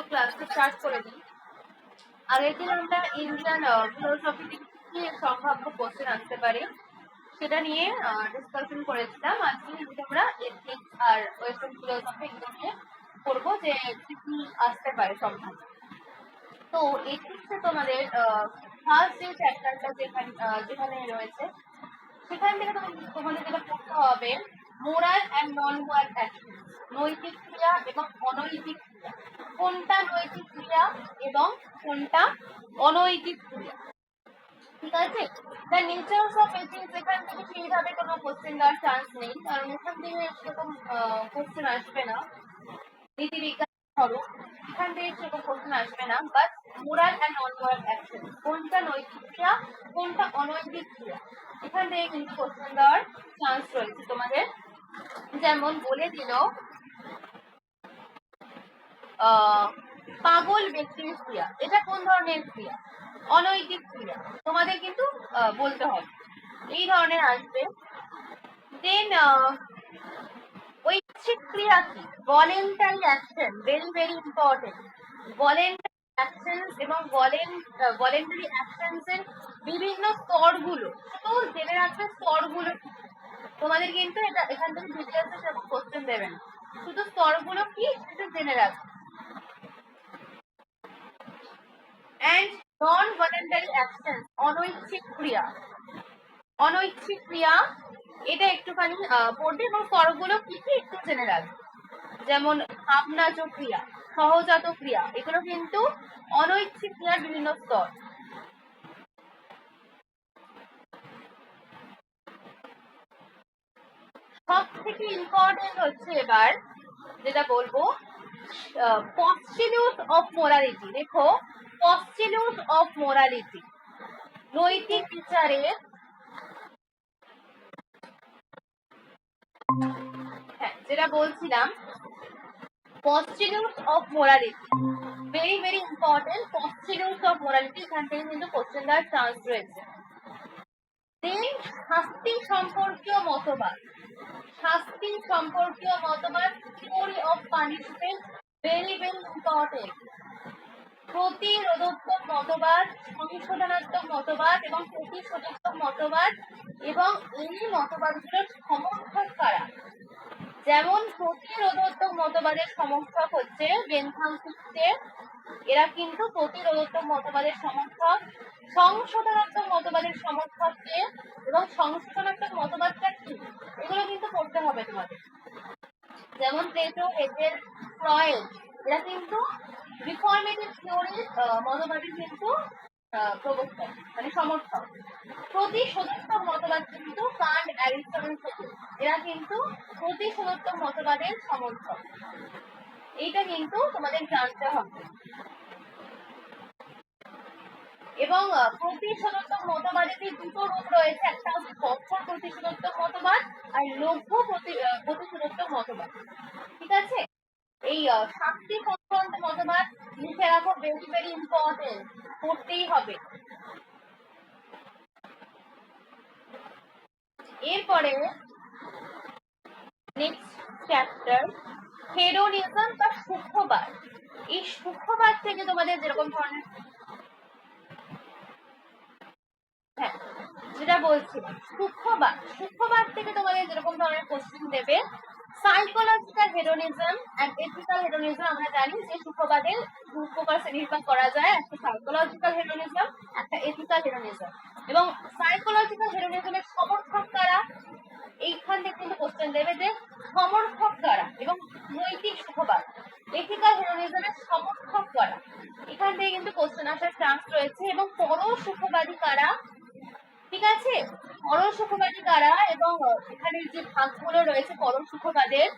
ক্লাসটা স্টার্ট করে দিই। আগের দিন আমরা ইন্ডিয়ান ফিলোসফি থেকে সম্ভাব্য কোশ্চেন আসতে পারে সেটা নিয়ে ডিসকাশন করেছিলাম। আজকে কিন্তু আমরা এথিক্স আর ওয়েস্টার্ন ফিলোসফি এগুলো নিয়ে করবো যে কি কি আসতে পারে সম্ভাব্য। তো এথিক্সে তোমাদের ফার্স্ট যে চ্যাপ্টারটা যেখানে রয়েছে সেখান থেকে তোমাদের যেটা পড়তে হবে moral and non moral action, নৈতিক ক্রিয়া এবং অনৈতিক ক্রিয়া। কোনটা নৈতিক ক্রিয়া এবং কোনটা অনৈতিক ক্রিয়া, ঠিক আছে? দ্য নেচার্স অফ এথিক্স, এখান থেকে সেইভাবে কোনো কোশ্চেন দেওয়ার চান্স নেই, কারণ এখান থেকে সেরকম কোশ্চেন আসবে না। নীতিবিজ্ঞান ধরো, এখান থেকে সেরকম কোশ্চেন আসবে না। But moral and non moral action, কোনটা নৈতিক ক্রিয়া কোনটা অনৈতিক ক্রিয়া, এখান থেকে কিন্তু কোশ্চেন দেওয়ার চান্স রয়েছে তোমাদের। যেমন বলে দিল পাগল ব্যক্তির ক্রিয়া, এটা কোন ধরনের ক্রিয়া? অনৈতিক ক্রিয়া, তোমাদের কিন্তু বলতে হবে, এই ধরনের আসবে। দেন ঐচ্ছিক ক্রিয়া কি? Voluntary action, very very important. Voluntary actions এবং ভলেন্টারি অ্যাকশনস এর বিভিন্ন স্তরগুলো, তো জেনে রাখবে স্তরগুলো কি। তোমাদের কিন্তু এটা এখান থেকে ডিটেলসে সেরকম কোশ্চেন দেবেন, শুধু স্তরগুলো কি সেটা জেনে রাখবে। অ্যান্ড নন ভলেন্টারি অ্যাকশন, অনৈচ্ছিক ক্রিয়া। অনৈচ্ছিক ক্রিয়া এটা একটুখানি পড়বে এবং স্তরগুলো কি কি একটু জেনে রাখবে। যেমন ভাবনাজ ক্রিয়া, সহজাত ক্রিয়া, এগুলো কিন্তু অনৈচ্ছিক ক্রিয়ার বিভিন্ন স্তর। সব থেকে ইম্পর্টেন্ট হচ্ছে এবার যেটা বলবো পস্টিলিউস অফ মোরালিটি। দেখো, পস্টিলিউস অফ মোরালিটি, নৈতিক বিচারের, হ্যাঁ যেটা বলছিলাম postulates of morality, very very important. postulates of morality, এখান থেকে কিন্তু কোশ্চেন দেওয়ার চান্স রয়েছে। দেন শাস্তি সম্পর্কীয় মতবাদ, শাস্তি সম্পর্কীয় মতবাদ, theory of punishment, very very important. প্রতিরোধাত্মক মতবাদ, সংশোধনাত্মক মতবাদ এবং প্রতিশোধাত্মক মতবাদ, এবং এই মতবাদগুলোর সমর্থক কারা? যেমন প্রতিরোধাত্মক মতবাদের সমর্থক হচ্ছে বেনথাম ফিক্সে, এরা কিন্তু প্রতিরোধাত্মক মতবাদের সমর্থক। সংশোধনাত্মক মতবাদের সমর্থক কে এবং সংশোধনাত্মক মতবাদটা কি, এগুলো কিন্তু পড়তে হবে তোমাদের। যেমন প্লেটো, হেগেল, ফ্রয়েড, এরা কিন্তু রিফর্মেটিভ থিওরির মতবাদের কিন্তু প্রবক্তা, মানে সমর্থক। প্রতিশোধাত্মক মতবাদ কিন্তু কান্ট, অ্যারিস্টটল থেকে, এরা কিন্তু প্রতিশোধাত্মক মতবাদের সমর্থক। এইটা কিন্তু তোমাদের জানতে হবে। এবং প্রতিশোধাত্মক মতবাদের দুটো রূপ রয়েছে, একটা হচ্ছে কঠোর প্রতিশোধাত্মক মতবাদ আর লঘু প্রতিশোধাত্মক মতবাদ, ঠিক আছে? এই শাস্তি সংক্রান্ত মতবাদ লিখে রাখো, ভেরি ভেরি ইম্পর্টেন্ট, পড়তেই হবে। এরপরে নেক্সট চ্যাপ্টার হেডোনিজম বা সুখবাদ। এই সুখবাদ থেকে তোমাদের যেরকম ধরনের, হ্যাঁ যেটা বলছিলাম সুখবাদ, সুখবাদ থেকে তোমাদের যেরকম ধরনের কোশ্চেন দেবে। Psychological hedonism and ethical hedonism, আমরা জানি যে সুখবাদের দু প্রকার শ্রেণীবিভাগ করা যায়, একটা সাইকোলজিক্যাল হেডোনিজম, একটা এথিক্যাল হেডোনিজম। এবং সাইকোলজিক্যাল হেডোনিজমের সমর্থক কারা, এইখান থেকে কিন্তু কোশ্চেন দেবে যে সমর্থক কারা, এবং নৈতিক সুখবাদ। এথিক্যাল হেডোনিজমের সমর্থক কারা, এখান থেকে কিন্তু কোশ্চেন আসার চান্স রয়েছে। এবং পর সুখবাদী কারা, ঠিক আছে? পর সুখবাদী কারা, এবং এখানে যে ভাগগুলো রয়েছে পর সুখবাদের,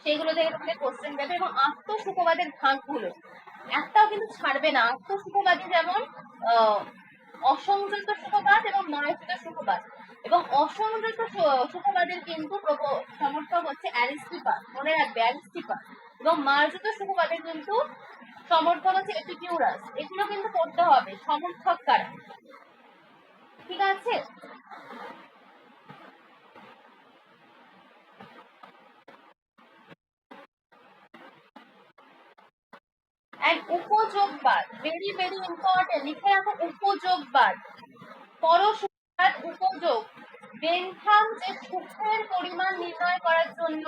সেগুলো থেকে তোমাদের কোশ্চেন দেবে। এবং আত্মসুখবাদের ভাগগুলো একটাও কিন্তু ছাড়বে না। আত্মসুখবাদী যেমন অসংযত সুখবাদ এবং মার্জিত সুখবাদ, এবং অসংযত সুখবাদের কিন্তু সমর্থক হচ্ছে অ্যারিস্টিপাস, মনে রাখবে অ্যারিস্টিপাস। এবং মার্জিত সুখবাদের কিন্তু সমর্থক হচ্ছে এপিকিউরাস। এগুলো কিন্তু পড়তে হবে, সমর্থক কারা, ঠিক আছে? এন্ড উপযোগবাদ, ভেরি ভেরি ইম্পর্টেন্ট, লিখে রাখো উপযোগবাদ, পরশুবাদ উপযোগ। বেনথাম যে সুখের পরিমাণ নির্ণয় করার জন্য,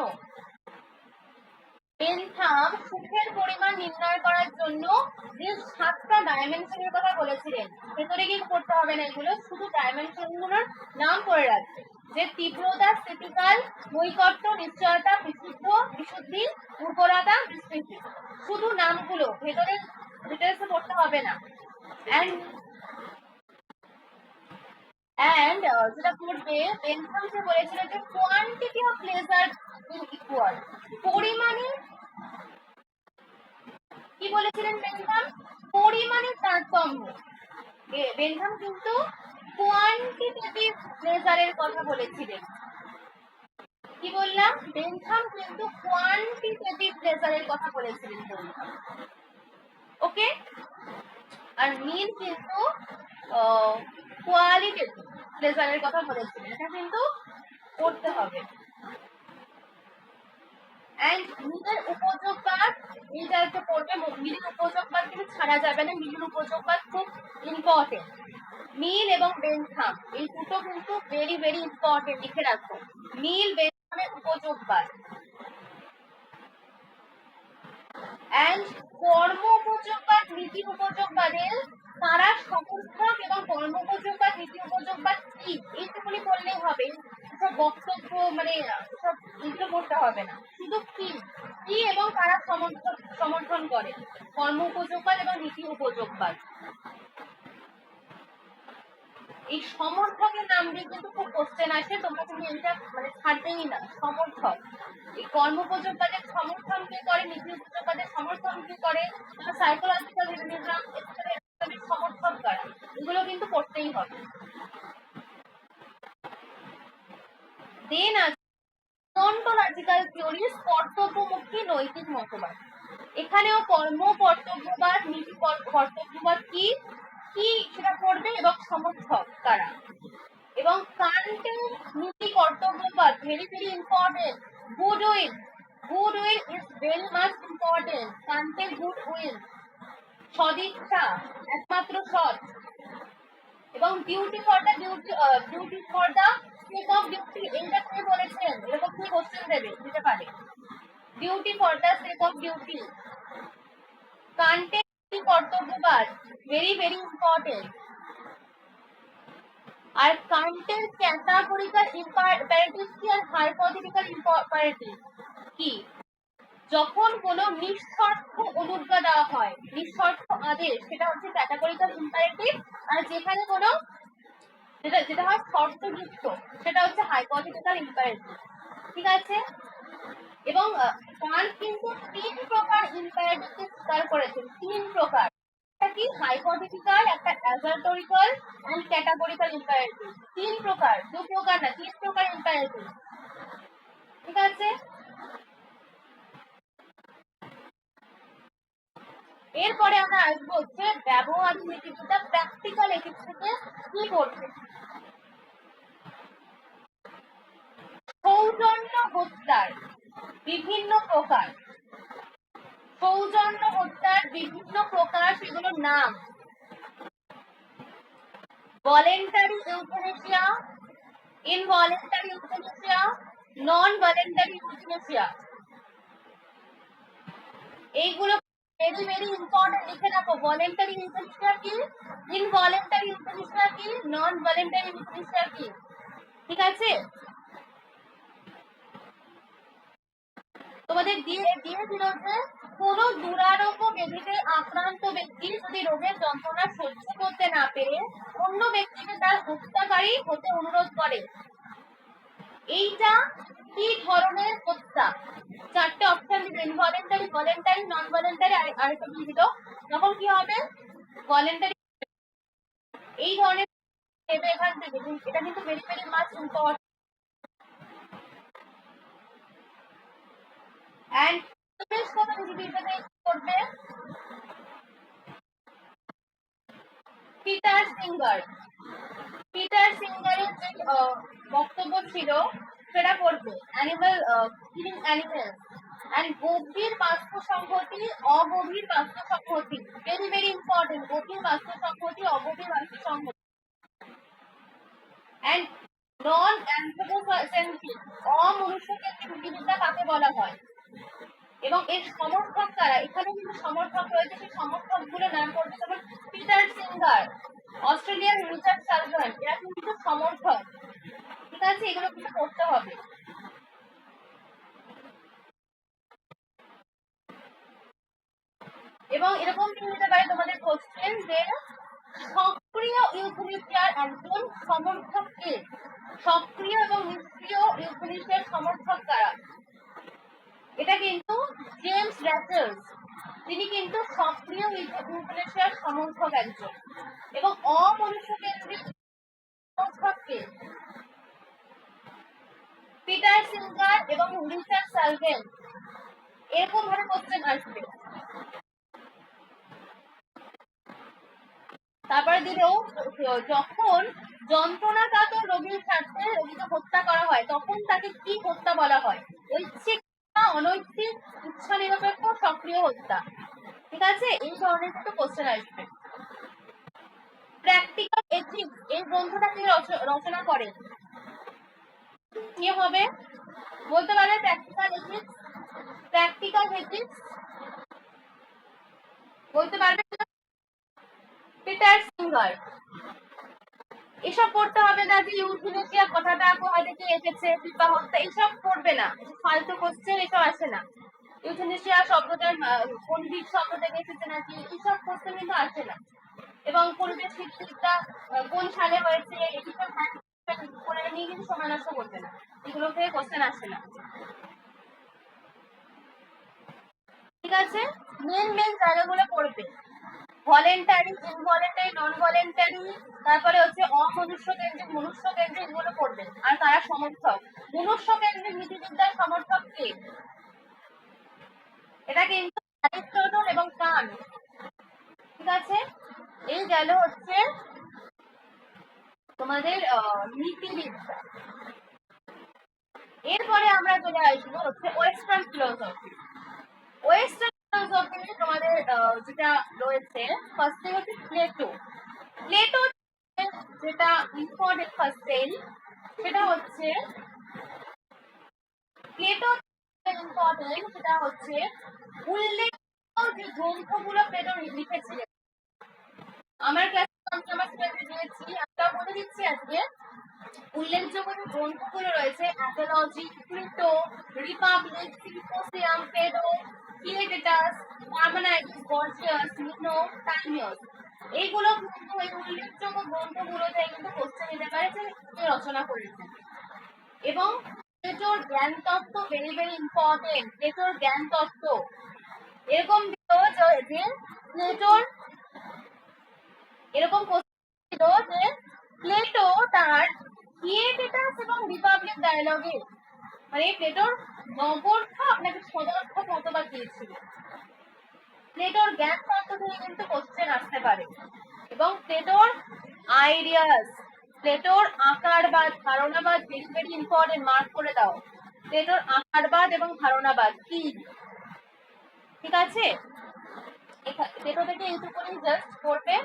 বেনথাম সুখের পরিমাণ নির্ণয় করার জন্য যে 7টা ডাইমেনশনের কথা বলেছিলেন, ভেতরে গিয়ে পড়তে হবে না, এগুলো শুধু ডাইমেনশন গুলোর নাম করে রাখবে, যে তীব্রতা, স্থিতিকাল, নৈকট্য, নিশ্চয়তা, বিশুদ্ধি, উর্বরতা, বিস্তৃতি, শুধু নামগুলো, ভেতরে ডিটেলসে পড়তে হবে না। এন্ড যেটা করবে, বেনথাম যে বলেছিল যে quantity of pleasure in equal, পরিমাণে, কি বলেছিলেন বেনথাম? পরিমাণের তারতম্য। বেনথাম কিন্তু কোয়ান্টিটেটিভ প্লেজারের কথা বলেছিলেন। কি বললাম? বেনথাম কিন্তু কোয়ান্টিটেটিভ প্লেজারের কথা বলেছিলেন। ওকে, আর মিল কিন্তু কোয়ালিটেটিভ প্লেজারের কথা বলেছিলেন, এটা কিন্তু করতে হবে। এন্ড মিলের উপযোগবাদ, মিলটা একটু পড়বে, মিলের উপযোগবাদ কিন্তু ছাড়া যাবে না, মিলের উপযোগবাদ খুব ইম্পর্টেন্ট। মিল এবং বেনথাম এই দুটো কিন্তু ভেরি ভেরি ইম্পর্টেন্ট, লিখে রাখো, মিল বেনথামের উপযোগবাদ। এন্ড কর্ম উপযোগবাদ, নীতি উপযোগবাদের তারা সমর্থক এবং কর্ম উপযোগবাদ, নীতি উপযোগবাদ কি, এইটুকুনি বললেই হবে, সব বক্তব্য মানে সব এগুলো করতে হবে না, শুধু কি কি এবং কারা সমর্থন করে, কর্ম উপযোগবাদ এবং নীতি উপযোগবাদ। এই সমর্থকের নাম দিয়ে কিন্তু খুব কোশ্চেন আসে, তোমরা কিন্তু এটা মানে ছাড়বেই না। সমর্থক, এই কর্ম উপযোগবাদের সমর্থন কে করে, নীতি উপযোগবাদের সমর্থন কে করে, সাইকোলজিক্যাল রিলিজম সমর্থন করা, এগুলো কিন্তু করতেই হবে। দেন আছে অন্টোলজিক্যাল থিওরিজ, কর্তব্যমুখী নৈতিক মতবাদ। এখানেও কর্ম কর্তব্যবাদ, নীতি কর্তব্যবাদ কি কি সেটা করবে, এবং সমর্থক কারা। এবং কান্টের নীতি কর্তব্যবাদ very very important. Good will, good will is very much important. কান্টের গুড উইল, সদিচ্ছা, একমাত্র সৎ, এবং duty for the duty for the sake of duty, এইটা কে বলেছেন, এরকম কি কোশ্চেন দেবে, দিতে পারে। Duty for the sake of duty, কান্টের কর্তব্যবাদ ভেরি ভেরি ইম্পর্টেন্ট। আর কান্টের ক্যাটাগরিক্যাল ইম্পারেটিভ কি আর হাইপোথেটিক্যাল ইম্পারেটিভ কি, যখন কোনো নিঃশর্ত অনুজ্ঞা দেওয়া হয়, নিঃশর্ত আদেশ, সেটা হচ্ছে ক্যাটাগরিক্যাল ইম্পারেটিভ, আর যেখানে কোনো যেটা হয় শর্তযুক্ত, সেটা হচ্ছে হাইপোথেটিক্যাল ইম্পারেটিভ। ঠিক আছে, এবং কান্ট কিন্তু 3 প্রকার ইম্পারেটিভকে স্বীকার করেছেন, 3 প্রকার, একটা কি হাইপোথেটিক্যাল, একটা অ্যাসার্টরিক্যাল এন্ড ক্যাটাগরিক্যাল ইম্পারেটিভ। 3 প্রকার, 2 প্রকার না, 3 প্রকার ইম্পারেটিভ। ঠিক আছে, এরপরে আমরা আসবো হচ্ছে ব্যবহারিক নীতিবিদ্যা, প্র্যাকটিক্যাল এথিক্স থেকে কি করছে। সৌজন্য হত্যার বিভিন্ন প্রকার, সৌজন্য হত্যার বিভিন্ন প্রকার, সেগুলোর নাম: ভলেন্টারি ইউথেনেসিয়া, ইনভলেন্টারি ইউথেনেসিয়া, নন ভলেন্টারি ইউথেনেসিয়া। এইগুলো ভেরি ভেরি ইম্পর্টেন্ট, লিখে রাখো। ভলেন্টারি ইউথেনেসিয়া কি, ইনভলেন্টারি ইউথেনেসিয়া কি, নন ভলেন্টারি ইউথেনেসিয়া কি। ঠিক আছে, তোমাদের দিয়েছিল যে কোন দুরারোগ্য ব্যাধিতে আক্রান্ত ব্যক্তি যদি রোগের যন্ত্রণা সহ্য করতে না পেরে অন্য ব্যক্তিকে তার হত্যাকারী হতে অনুরোধ করে, এইটা কি ধরনের হত্যা? 4টে অপশন দিবে, ইনভলেন্টারি, ভলেন্টারি, নন ভলেন্টারি, আরেকটা কি দিল, তখন কি হবে? ভলেন্টারি। এই ধরনের দেবে এখান থেকে, এটা কিন্তু very very much important. And করবে পিটার সিঙ্গার, পিটার সিঙ্গারের যে বক্তব্য ছিল সেটা করবে, অ্যানিমাল কিলিং অ্যানিমেলস, and গভীর বাস্তু সংহতি, অগভীর বাস্তু সংহতি, ভেরি ভেরি ইম্পর্টেন্ট, গভীর বাস্তু সংহতি, অগভীর বাস্তু সংহতি, and নন অ্যানথ্রোপোসেন্ট্রিক, অমনুষ্যকেন্দ্রিক নীতিবিদ্যা কাকে বলা হয় এবং এর সমর্থক কারা। এখানে কিন্তু সমর্থক রয়েছে, সেই সমর্থক গুলো নাম করতে হবে। পিটার সিঙ্গার, অস্ট্রেলিয়ার রিচার্ড সালভেন, এরা কিন্তু সমর্থক। ঠিক আছে, এগুলো কিন্তু করতে হবে। এবং এরকম কি হতে পারে তোমাদের কোশ্চেন যে সক্রিয় ইউথেনেসিয়ার একজন সমর্থক কে, সক্রিয় এবং নিষ্ক্রিয় ইউথেনেসিয়ার সমর্থক কারা। এটা কিন্তু জেমস র্যাচেলস, তিনি কিন্তু সক্রিয় ইউথেনেসিয়ার সমর্থক একজন। এবং অমনুষ্যকেন্দ্রিক সমর্থক কে, পিটার সিঙ্গার এবং রিচার্ড সালভেন। এরকম ভাবে কোশ্চেন আসবে। তারপরে দিল যখন যন্ত্রণাকাতর রোগীর স্বার্থে রোগীকে হত্যা করা হয় তখন তাকে কি হত্যা বলা হয়। ঐচ্ছিক, অনৈতিক, ইচ্ছা নিরপেক্ষ, সক্রিয় হত্যা। ঠিক আছে, এই ধরনের কিন্তু কোশ্চেন আসবে। প্র্যাকটিক্যাল এথিক্স, এই গ্রন্থটা কে রচনা করেন, কি হবে বলতে পারে। প্র্যাকটিক্যাল এথিক্স, প্র্যাকটিক্যাল এথিক্স বলতে পারবে পিটার সিঙ্গার। এসব পড়তে হবে না যে ইউথেনেসিয়া কথাটা কোথা থেকে এসেছে, পিপা হত্যা, এসব পড়বে না, ফালতু কোশ্চেন এসব আসে না। ইউথেনেসিয়া শব্দটার কোন দিক শব্দ থেকে এসেছে নাকি, এইসব কোশ্চেন কিন্তু আসে না। এবং পরিবেশ শিক্ষিতা কোন সালে হয়েছে, এইসব করে নিয়ে কিন্তু সময় নষ্ট করবে না, এগুলো থেকে কোশ্চেন আসে না। ঠিক আছে, মেন জায়গাগুলো পড়বে। ভলেন্টারি, ইনভলেন্টারি, নন ভলেন্টারি, তারপরে হচ্ছে অমনুষ্যকেন্দ্রিক, মনুষ্যকেন্দ্রিক, এগুলো পড়বেন। আর তারা সমর্থক, মনুষ্যকেন্দ্রিক নীতিবিদ্যার সমর্থক কে, এটা কিন্তু অ্যারিস্টটল এবং কান্ট। ঠিক আছে, এই গেল হচ্ছে তোমাদের নীতিবিদ্যা। এরপরে আমরা চলে আসবো হচ্ছে ওয়েস্টার্ন ফিলোসফি। ওয়েস্টার্ন ফিলোসফি তোমাদের যেটা রয়েছে, ফার্স্টে হচ্ছে প্লেটো। প্লেটো যেটা ইম্পর্টেন্ট ফার্স্টেই, সেটা হচ্ছে প্লেটো ইম্পর্টেন্ট, সেটা হচ্ছে উল্লেখিত যে গ্রন্থগুলো প্লেটো লিখেছিলেন। আমার ক্লাসে আমার স্টুডেন্টদের দিয়েছি, আমরা বলে দিচ্ছি আজকে। উল্লেখযোগ্য যে গ্রন্থগুলো রয়েছে, Apology, Plato, Republic, Symposium, Phaedo, Theaetetus, Parmenides, Gorgias, Meno, Timaeus, এইগুলো কিন্তু এই উল্লেখযোগ্য গ্রন্থগুলো থেকে কিন্তু কোশ্চেন নিতে পারে যে কে রচনা করেছেন। এবং প্লেটোর জ্ঞান তত্ত্ব ভেরি ভেরি ইম্পর্টেন্ট। প্লেটোর জ্ঞান তত্ত্ব এরকম যে প্লেটোর এরকম ছিল যে প্লেটো তার থিয়েটেটাস এবং রিপাবলিক ডায়ালগে, মানে প্লেটোর নবর্থ আপনাকে সদর্থ মতবাদ দিয়েছিল। প্লেটোর জ্ঞান তত্ত্ব থেকে কিন্তু কোশ্চেন আসতে পারে। এবং প্লেটোর আইডিয়াস, প্লেটোর আকারবাদ, ধারণাবাদ ভেরি ভেরি ইম্পর্টেন্ট, মার্ক করে দাও। প্লেটোর আকারবাদ এবং ধারণাবাদ কি, ঠিক আছে, প্লেটো থেকে এইটুকুনি জাস্ট করবে।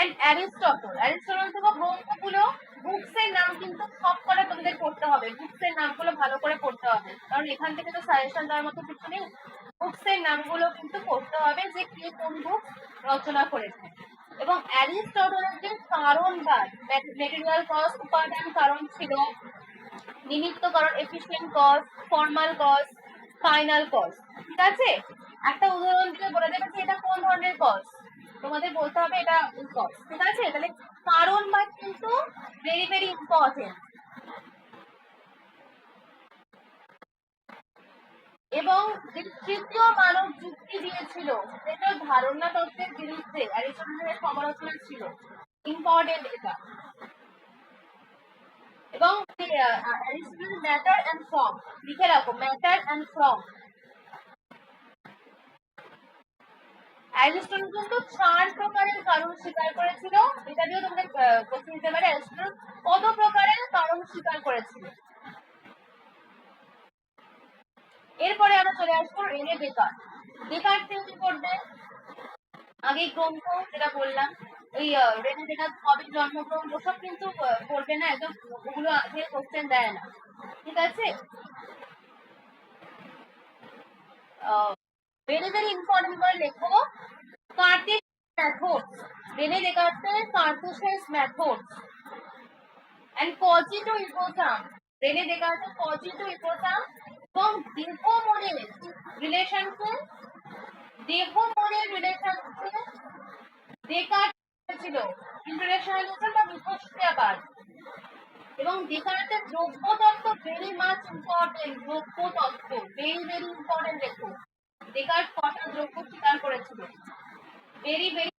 এন্ড অ্যারিস্টটল, অ্যারিস্টটল থেকে গ্রন্থগুলো, বুকস এর নাম কিন্তু সব করে তোমাদের পড়তে হবে। বুকস এর নামগুলো ভালো করে পড়তে হবে, কারণ এখান থেকে তো সাজেশন দেওয়ার মতো কিছু নেই। বুকস এর নামগুলো কিন্তু পড়তে হবে যে কে কোন বুক রচনা করেছে। এবং অ্যারিস্টটলের যে কারণবাদ, ম্যাটেরিয়াল কজ, উপাদান কারণ ছিল, নিমিত্তকরণ, efficient cause, formal cause, final cause. ঠিক আছে, একটা উদাহরণ দিয়ে বলে দেবে যে এটা কোন ধরনের কজ, তোমাদের বলতে হবে এটা কজ। ঠিক আছে, তাহলে কারণবাদ কিন্তু ভেরি ভেরি ইম্পর্টেন্ট। এবং যে তৃতীয় মানব যুক্তি দিয়েছিল, সেটা ধারণা তত্ত্বের বিরুদ্ধে অ্যারিস্টটলের সমালোচনা ছিল, ইম্পর্টেন্ট এটা। এবং অ্যারিস্টটল ম্যাটার এন্ড ফর্ম, লিখে রাখো ম্যাটার এন্ড ফর্ম। অ্যারিস্টটল কিন্তু 4 প্রকারের কারণ স্বীকার করেছিল। এটা দিয়ে তোমাদের কোশ্চেন দিতে পারে, অ্যারিস্টটল কত প্রকারের কারণ স্বীকার করেছিল। এরপরে আমরা চলে আসবো রেনে ডেকার্ট। ডেকার্ট কি করবে? আগে গ্রন্থ যেটা বললাম, এই রেনে ডেকার্ট কবে জন্মগ্রহণ ওসব কিন্তু করবে না, একদম ওগুলো কোশ্চেন দেয় না, ঠিক আছে? ভেরি ভেরি ইম্পর্টেন্ট করে লেখো কার্টেসিয়ান মেথডস, রেনে ডেকার্টের Cartesian methods and cogito ergo sum, Rene ডেকার্টের কজিটো ইরবো-সাম এবং দেহ মনের রিলেশনকে, দেহ মনের রিলেশনকে ডেকার্ট ছিল ইন্টারন্যাশনালিজম বা মিথস্ক্রিয়াবাদ। এবং ডেকার্টের দ্রব্য তত্ত্ব ভেরি মাচ ইম্পর্টেন্ট, দ্রব্য তত্ত্ব ভেরি ভেরি ইম্পর্টেন্ট লেখো। ডেকার্ট কটা দ্রব্য স্বীকার করেছিল? ভেরি ভেরি,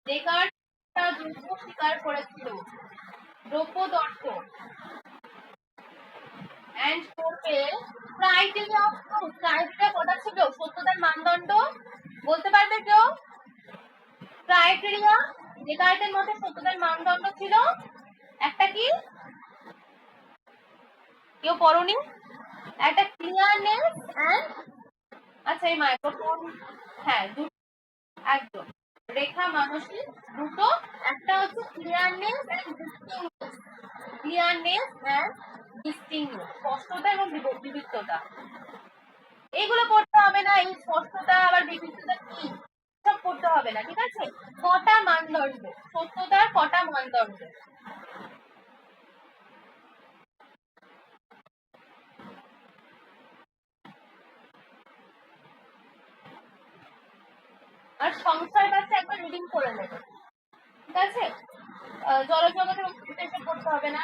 ডেকার্ট কটা দ্রব্য স্বীকার করেছিল? দ্রব্য তত্ত্ব। এন্ড করবে ক্রাইটেরিয়া অফ ট্রুথ, ক্রাইটেরিয়া কটা ছিল? সত্যতার মানদণ্ড বলতে পারবে কেউ? ক্রাইটেরিয়া ডেকার্টের মধ্যে সত্যতার মানদণ্ড ছিল একটা কি, কেউ পড়োনি? একটা ক্লিয়ারনেস এন্ড, আচ্ছা এই মাইক্রোফোন, হ্যাঁ একদম রেখা মানসিক দুটো, একটা হচ্ছে clearness and distinguish, clearness and distinguish, স্পষ্টতা এবং বিবিধতা। এইগুলো করতে হবে না, এই স্পষ্টতা আবার বিবিধতা কি সব করতে হবে না, ঠিক আছে? কটা মানদণ্ড, সত্যতার কটা মানদণ্ড? আর সংশয় কাছে একবার রিডিং করে নেবে, ঠিক আছে? জলজগতের বিশ্লেষণ করতে হবে না,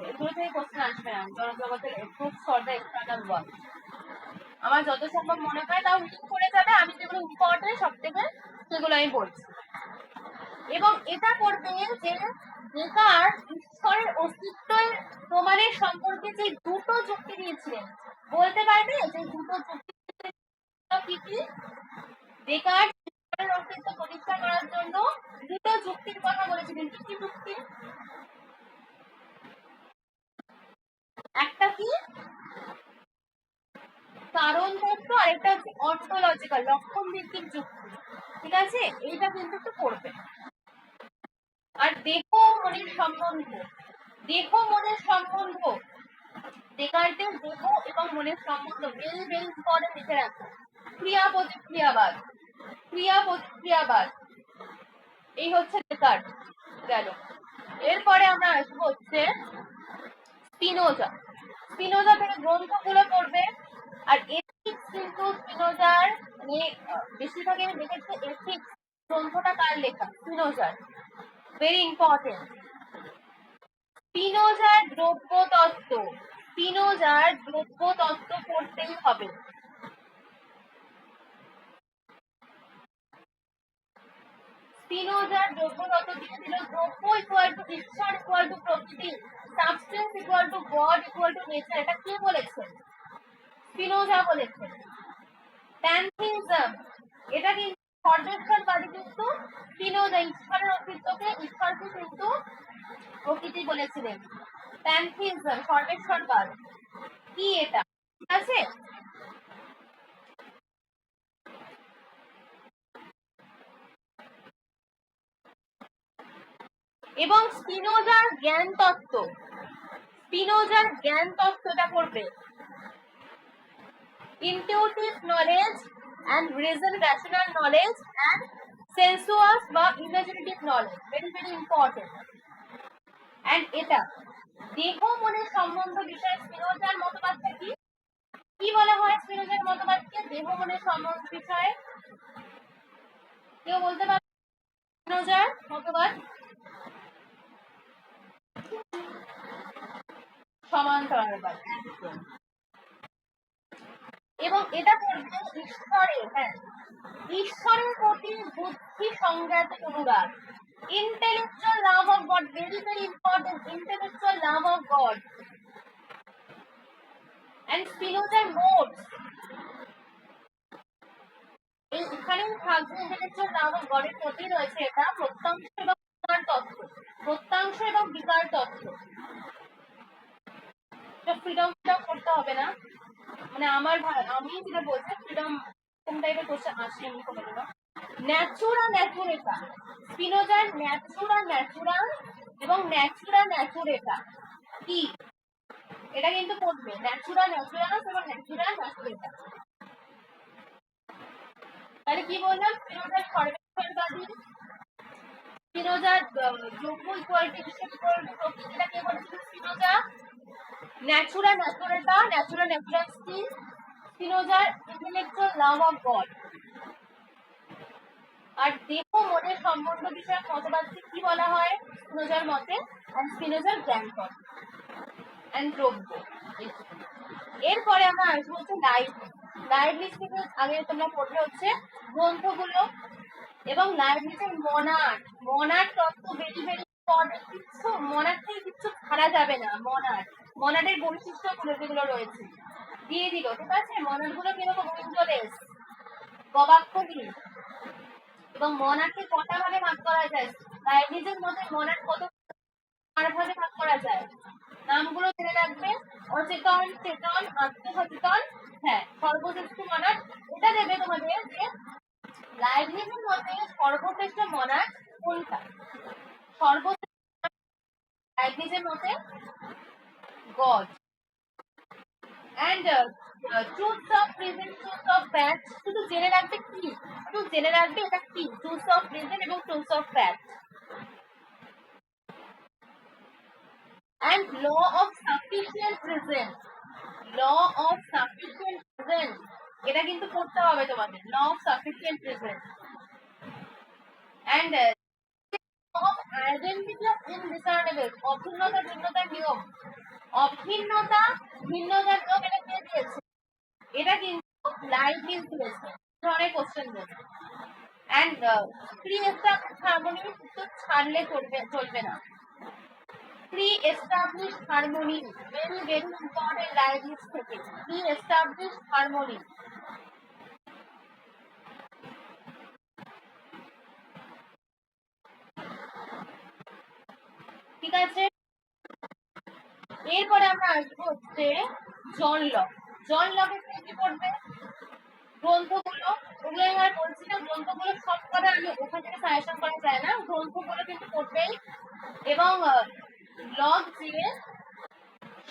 এগুলো থেকে কোশ্চেন আসবে না। জলজগতের proof for the external world আমার যত সম্ভব মনে হয় তাও রিডিং করে যাবে, আমি যেগুলো ইম্পর্টেন্ট সব থেকে সেগুলো আমি বলছি। এবং এটা করবে যে ডেকার্ট ঈশ্বরের অস্তিত্বের প্রমাণের সম্পর্কে যে দুটো যুক্তি দিয়েছিলেন, বলতে পারবে যে দুটো যুক্তি কি কি? ডেকার্ট ঈশ্বরের অস্তিত্ব প্রতিষ্ঠা করার জন্য দুটো যুক্তির কথা বলেছিলেন, কি কি যুক্তি? একটা কি কারণ তত্ত্ব, আরেকটা হচ্ছে অন্টোলজিক্যাল লক্ষণ ভিত্তিক যুক্তি, ঠিক আছে? এইটা কিন্তু একটু পড়বে। আর দেহ মনের সম্বন্ধ, দেহ মনের সম্বন্ধ, ডেকার্টের দেহ এবং মনের সম্বন্ধ ভেরি ভেরি ইম্পর্টেন্ট, লিখে রাখো। ক্রিয়া প্রতিক্রিয়াবাদ, ক্রিয়া প্রতিক্রিয়াবাদ, এই হচ্ছে ডেকার্ট গেল। এরপরে আমরা আসবো হচ্ছে স্পিনোজা। স্পিনোজা থেকে গ্রন্থগুলো পড়বে। আর এথিক্স কিন্তু স্পিনোজার মানে বেশিরভাগ আমি দেখেছি এথিক্স গ্রন্থটা কার লেখা? স্পিনোজার, ভেরি ইম্পর্টেন্ট। স্পিনোজার দ্রব্য তত্ত্ব, স্পিনোজার দ্রব্য তত্ত্ব পড়তেই হবে। স্পিনোজার দ্রব্য তত্ত্ব দিয়েছিল দ্রব্য ইকুয়াল টু ঈশ্বর ইকুয়াল টু প্রকৃতি, substance equal to god equal to nature. এটা কে বলেছে? স্পিনোজা বলেছেন। প্যানথিইজম, এটা কিন্তু সর্বেশ্বরবাদী, কিন্তু স্পিনোজা ঈশ্বরের অস্তিত্বকে, ঈশ্বরকে কিন্তু প্রকৃতি বলেছিলেন। প্যানথিইজম সর্বেশ্বরবাদ কি এটা, ঠিক আছে? এবং স্পিনোজার জ্ঞান তত্ত্ব, স্পিনোজার জ্ঞান তত্ত্বটা পড়বে। Intuitive knowledge and reason, rational knowledge and sensuous বা imaginative knowledge, very very important. and এটা দেহ মনের সম্বন্ধ বিষয়ে স্পিনোজার মতবাদটা কি? কি বলা হয় স্পিনোজার মতবাদকে দেহ মনের সম্বন্ধ বিষয়ে? কেউ বলতে পারে স্পিনোজার মতবাদ? সমান্তরালবাদ, এবং এটা করবে ঈশ্বরের, হ্যাঁ ঈশ্বরের প্রতি বুদ্ধি সংজ্ঞাত অনুরাগ, intellectual love of God, very very important, intellectual love of God. and Spinoza notes, এখানেই থাকবে intellectual love of God এর প্রতি রয়েছে এটা প্রত্যাংশ এবং বিকার তত্ত্ব, প্রত্যাংশ এবং বিকার তত্ত্ব। ফ্রিডম করতে হবে না, মানে আমি যেটা বলছি সেরকম কোন টাইপের কোশ্চেন আসে আমি কোনোদিনও। ন্যাচুরা ন্যাচুরেটা, স্পিনোজার ন্যাচুরা ন্যাচুরাল এবং ন্যাচুরা ন্যাচুরেটা কি, এটা কিন্তু পড়বে ন্যাচুরা ন্যাচুরাল এবং ন্যাচুরা ন্যাচুরেটা। তাহলে কি বললাম, স্পিনোজার সর্বাধিক, স্পিনোজার যোগ্য ইকুয়ালিটি বিশেষ প্রকৃতিটা কে বলেছিল, Spinoza. Natura naturata, natura naturality, স্পিনোজার ইন্টেলেকচুয়াল লাভ অফ গড। আর দেহ মনের সম্বন্ধ বিষয়ক মতবাদকে কি বলা হয় স্পিনোজার মতে, স্পিনোজার জ্ঞানপদ এন্ড দ্রব্য। এরপরে আমরা আসবো হচ্ছে লাইবনিজ থেকে আগে তোমরা পড়বে হচ্ছে গ্রন্থগুলো এবং লাইবনিজের মনাড তত্ত্ব ভেরি ভেরি ইম্পর্টেন্ট। কিছু মনাড থেকে কিছু ছাড়া যাবে না। মনাডের বৈশিষ্ট্যগুলো যেগুলো রয়েছে দিয়ে দিল, ঠিক আছে। মনাড গুলো কিরকম, উইন্ডোলেস, গবাক্ষহীন, এবং মনাডকে কটা ভাগে ভাগ করা যায়, লাইবনিজের মধ্যে মনাড কত ভাগে ভাগ করা যায়, নামগুলো জেনে রাখবে। অচেতন, চেতন, আত্মসচেতন, হ্যাঁ সর্বশ্রেষ্ঠ মনাড। এটা দেবে তোমাদের যে লাইবনিজের মধ্যে সর্বশ্রেষ্ঠ মনাড কোনটা, সর্বশ্রেষ্ঠ লাইবনিজের মধ্যে god. and truths of present, truths of fact, শুধু জেনে রাখবে কি, শুধু জেনে রাখবে এটা কি, truths of present এবং truths of fact, and law of sufficient present, law of sufficient present, এটা কিন্তু পড়তে হবে তোমাদের, law of sufficient present, and of identity of indiscernible, অভিন্নতা ভিন্নতার নিয়ম, অভিন্নতা ভিন্নতার নিয়ম, এটা কে দিয়েছে, এটা কিন্তু লাইবনিজ দিয়েছে, ধরনের কোশ্চেন দেবে। and pre-established harmony তো ছাড়লে চলবে না, pre-established harmony very very important Leibniz থেকে, pre-established harmony। ঠিক আছে, এরপরে আমরা আসবো হচ্ছে জন লক। জন লকের কি পড়বে, গ্রন্থগুলো, ওগুলো আমি বলছি না, গ্রন্থগুলো সব কটা আমি ওখান থেকে সাজেশন করা যায় না, গ্রন্থগুলো কিন্তু পড়বেই। এবং লক যে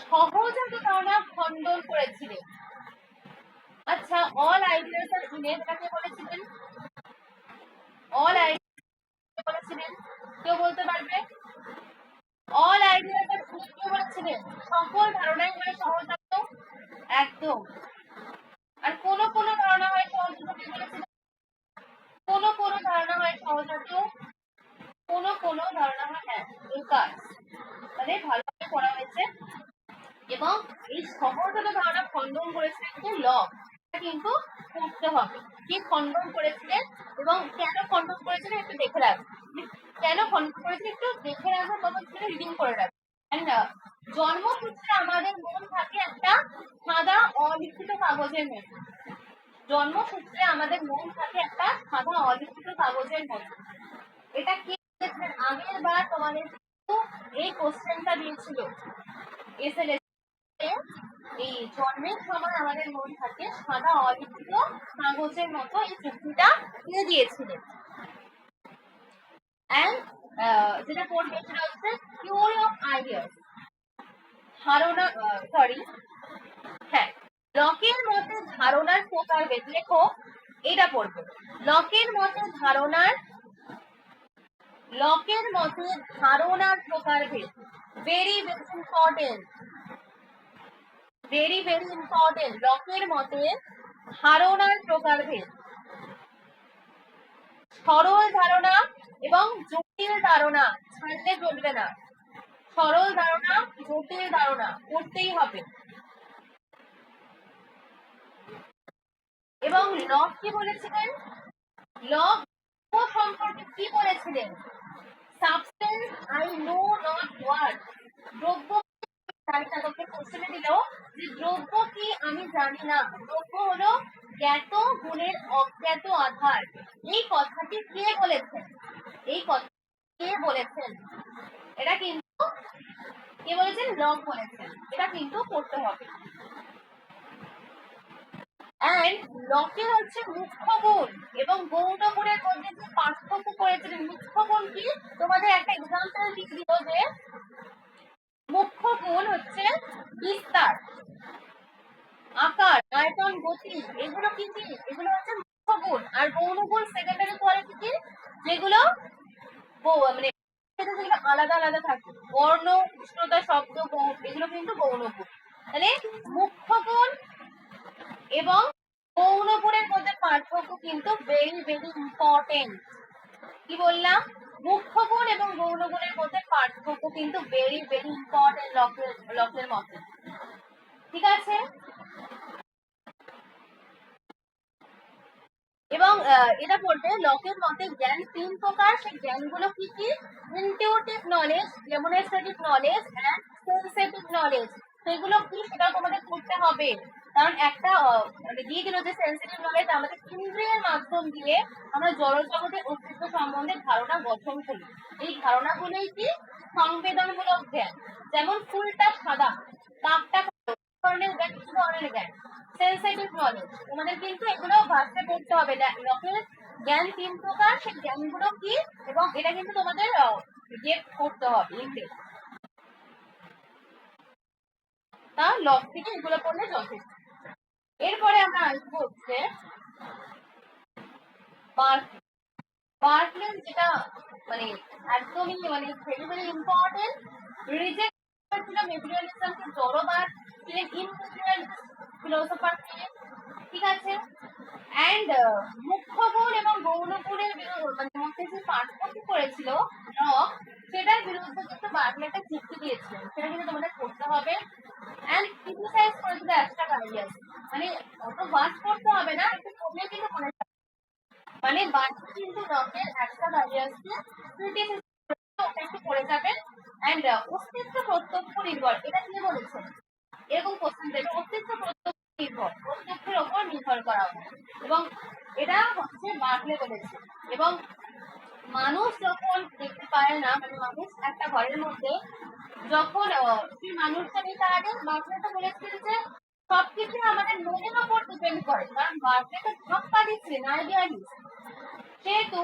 সহজাত ধারণা খণ্ডন করেছিলেন, আচ্ছা অল আইডিয়াস আর ইমেজ কাকে বলেছিলেন, অল আইডিয়াস বলেছিলেন, কেউ বলতে পারবে, অল আইডিয়াস আর ইমেজ কে বলেছিলেন, সকল ধারণাই হয় সহজাত, একদম। আর কোন কোন ধারণা হয় সহজাত বলেছিলেন, কোন কোন ধারণা হয় সহজাত, কোন কোন ধারণা হয়, হ্যাঁ লুকাস, তাহলে ভালোভাবে পড়া হয়েছে। এবং এই সহজাত ধারণা খণ্ডন করেছিলেন কিন্তু লক, কিন্তু পড়তে হবে কি খণ্ডন করেছিলেন এবং কেন খণ্ডন করেছিলেন একটু দেখে রাখবে, কেন খণ্ডন করেছিলেন একটু দেখে রাখবে, তখন সেটা রিডিং করে রাখবে। জন্মসূত্রে আমাদের মন থাকে একটা সাদা অলিখিত কাগজের মতো, জন্মসূত্রে আমাদের মন থাকে একটা সাদা অলিখিত কাগজের মতো। এটা কি আগের বার তোমাদের এই কোশ্চেনটা দিয়েছিল এসএলএস, এই জন্মের সময় আমাদের মন থাকে সাদা অলিখিত কাগজের মতো, এই যুক্তিটা দিয়ে দিয়েছিলেন। যেটা পড়বে সেটা হচ্ছে থিওরি অফ আইডিয়াস, ধারণা, সরি হ্যাঁ লকের মতে ধারণার প্রকারভেদ, লেখো এটা পড়বে, লকের মতে ধারণার প্রকারভেদ, very very important, very very important, লকের মতে ধারণার প্রকারভেদ, সরল ধারণা এবং জটিল ধারণা, ছাড়লে চলবে না, সরল ধারণা জটিল ধারণা করতেই হবে। এবং লক কি বলেছিলেন, লক সম্পর্কে কি বলেছিলেন, substance I know not what, দ্রব্য কোশ্চেনে দিল যে দ্রব্য কি আমি জানি না, দ্রব্য হলো জ্ঞাত গুণের অজ্ঞাত আধার। এই কথাটি কে বলেছেন, এই কথা কে বলেছেন, এটা কিন্তু কে বলেছেন, লক বলেছেন, এটা কিন্তু পড়তে হবে। অ্যান্ড লকে হচ্ছে মুখ্য গুণ এবং গৌণ গুণের মধ্যে যে পার্থক্য করেছিলেন, মুখ্য গুণ কি তোমাদের একটা এক্সাম্পল দিয়ে দিল যে মুখ্য গুণ হচ্ছে বিস্তার, আকার, আয়তন, গতি, এগুলো কি কি, এগুলো হচ্ছে মুখ্য গুণ। আর গৌণ গুণ সেকেন্ডারি কোয়ালিটি কি, যেগুলো মানে যেগুলো আলাদা আলাদা থাকে, বর্ণ, উষ্ণতা, শব্দ, গৌণ, এগুলো কিন্তু গৌণ গুণ। তাহলে মুখ্য গুণ এবং গৌণ গুণের মধ্যে পার্থক্য কিন্তু ভেরি ভেরি ইম্পর্টেন্ট। কি বললাম, মুখ্য গুণ এবং গৌণ গুণের মধ্যে পার্থক্য কিন্তু ভেরি ভেরি ইম্পর্টেন্ট লকের মতে। ঠিক আছে, এবং এটা বলবে লকের মতে জ্ঞান 3 প্রকার। সেই জ্ঞানগুলো কি কি, intuitive knowledge, demonstrative knowledge and sensitive knowledge. সেগুলো কি সেটা তোমাদের করতে হবে, কারণ একটা মানে দিয়ে দিল যে সেন্সিটিভ নলেজ আমাদের ইন্দ্রিয়ের মাধ্যম দিয়ে আমরা জড়জগতের অস্তিত্ব সম্বন্ধে ধারণা গঠন করি। এই ধারণাগুলোই কি সংবেদনমূলক জ্ঞান, যেমন ফুলটা সাদা, কাকটা ধরনের জ্ঞান, কিছু ধরনের জ্ঞান। সেন্সিটিভ নলেজ তোমাদের কিন্তু এগুলো ভাষায় পড়তে হবে। লকের জ্ঞান 3 প্রকার, সেই জ্ঞানগুলো কি এবং এটা কিন্তু তোমাদের গেট করতে হবে ইংলিশ। তা লক থেকে এগুলো পড়লে যথেষ্ট। এরপরে আমরা আসবো হচ্ছে বার্কলে, যেটা মানে একদমই মানে ভেরি ভেরি ইম্পর্টেন্ট। রিজেক্ট করেছিল মেটেরিয়ালিজমকে, জড়বাদ ছিলেন, ইনমেটেরিয়ালিস্ট ফিলোসোফার ছিলেন। ঠিক আছে, অ্যান্ড মুখ্য গুণ এবং গৌণ গুণের মানে মধ্যে যে পার্থক্য করেছিল লক, সেটার বিরুদ্ধে কিন্তু বার্কলে একটা যুক্তি দিয়েছিলেন, সেটা কিন্তু তোমাদের করতে হবে। অ্যান্ড ক্রিটিসাইজ করেছিল অ্যাবস্ট্রাক্ট আইডিয়াস, মানে অত বাস করতে হবে না, একটু পড়লে কিন্তু মনে থাকবে। মানে বার্কলে কিন্তু লকের অ্যাবস্ট্রাক্ট আইডিয়াসকে ক্রিটিসাইজ একটু পড়ে যাবেন। অ্যান্ড অস্তিত্ব প্রত্যক্ষ নির্ভর, এটা কি বলেছে, এরকম কোশ্চেন দেবে, অস্তিত্ব প্রত্যক্ষ নির্ভর, প্রত্যক্ষের ওপর নির্ভর করা হয়, এবং এটা হচ্ছে বার্কলে বলেছে। এবং মানুষ যখন দেখতে পায় না, মানে মানুষ একটা ঘরের মধ্যে যখন সেই মানুষটা নিয়ে তার আগে বার্কলে বলেছিল যে সবকিছু আমাদের মনের ওপর ডিপেন্ড করে, কারণ বার্কলে তো ধাক্কা দিচ্ছিলেন আইডিয়ালিস্ট। সেহেতু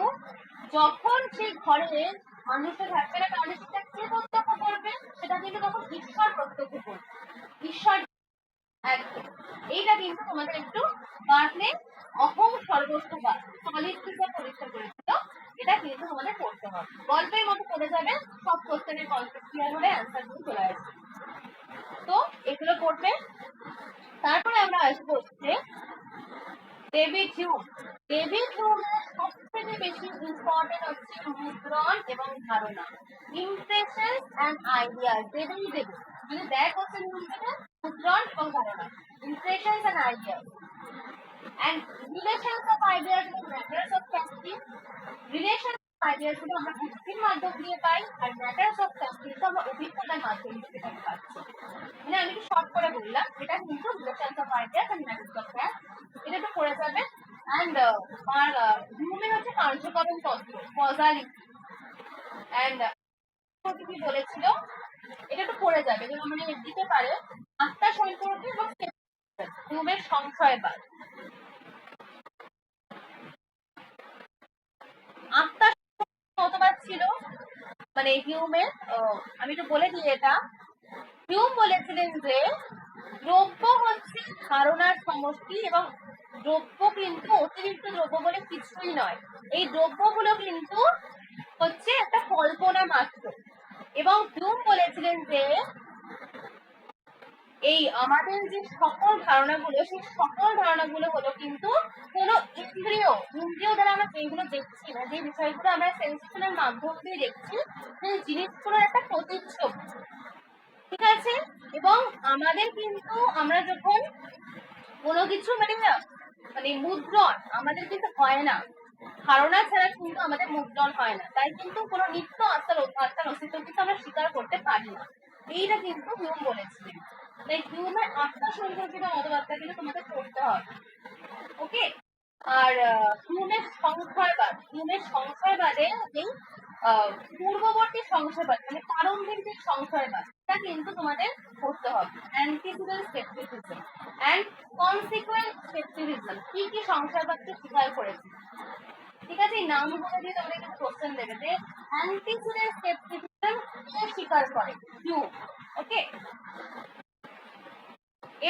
যখন সেই ঘরে মানুষটা থাকবে না, তাহলে সেটা কে প্রত্যক্ষ করবে, সেটা কিন্তু তখন ঈশ্বর প্রত্যক্ষ করবে, ঈশ্বর। একদম, এইটা কিন্তু তোমাদের একটু বার্কলে অহং সর্বস্ববাদ সলিড পরীক্ষা করেছিল, এটা কিন্তু তোমাদের পড়তে হবে, গল্পের মতো পড়ে যাবে, সব কোশ্চেনের কনসেপ্ট ক্লিয়ার হলে অ্যান্সার গুলো চলে আসবে। তো এগুলো পড়বে। তারপরে আমরা আসবো হচ্ছে ডেভিড হিউম। ডেভিড হিউমের সবথেকে বেশি ইম্পর্টেন্ট হচ্ছে মুদ্রণ এবং ধারণা, ইমপ্রেশন এন্ড আইডিয়া। দেবেই দেবে, যদি দেখ হচ্ছে মুদ্রণ এবং ধারণা, impression and idea and relations of ideas and matters of practice. Relations of ideas গুলো আমরা বুদ্ধির মাধ্যম দিয়ে পাই, আর matters of practice আমরা অভিজ্ঞতার মাধ্যম দিয়ে পাচ্ছি। মানে আমি একটু শর্ট করে বললাম, এটা কিন্তু relations of ideas and matters of fact, এটা একটু পড়ে যাবে। and হিউমের হচ্ছে কার্যকরণ তত্ত্ব, কজালিটি, and কি বলেছিল, এটা একটু পড়ে যাবে, যেমন মানে দিতে পারে আত্মা সম্পর্কে এবং হিউমের সংশয়বাদ। আত্মা মতবাদ ছিল মানে হিউমের, আমি একটু বলে দিই, এটা হিউম বলেছিলেন যে দ্রব্য হচ্ছে ধারণার সমষ্টি এবং দ্রব্য কিন্তু অতিরিক্ত দ্রব্য বলে কিছুই নয়, এই দ্রব্যগুলো কিন্তু হচ্ছে একটা কল্পনা মাত্র। এবং হিউম বলেছিলেন যে এই আমাদের যে সকল ধারণাগুলো, সেই সকল ধারণাগুলো হলো কিন্তু কোনো ইন্দ্রিয় দ্বারা আমরা যেগুলো দেখছি না, যে বিষয়গুলো আমরা সেন্সেশনের মাধ্যম দিয়ে দেখছি, সেই জিনিসগুলোর একটা প্রতিচ্ছবি। ঠিক আছে, এবং আমাদের কিন্তু আমরা যখন কোনো কিছু মানে মানে মুদ্রণ আমাদের কিন্তু হয় না, ধারণা ছাড়া কিন্তু আমাদের মুদ্রণ হয় না, তাই কিন্তু কোনো নিত্য আত্মার অস্তিত্ব কিন্তু আমরা স্বীকার করতে পারি না। এইটা কিন্তু হিউম বলেছিলেন, তাই হিউমের আত্মা সম্পর্কিত মতবাদটা কিন্তু তোমাদের পড়তে হবে। ওকে, আর হিউমের সংশয়বাদে এই পূর্ববর্তী সংশয়বাদ মানে প্রারম্ভিক যে সংশয়বাদ এটা কিন্তু তোমাদের করতে হবে। Antecedent scepticism and consequent scepticism, কি কি সংশয়বাদকে স্বীকার করেছে। ঠিক আছে, এই নামগুলো দিয়ে তোমরা কিন্তু কোশ্চেন দেবে যে অ্যান্টিসিডেন্ট স্কেপটিসিজম কে স্বীকার করে, ইউ। ওকে,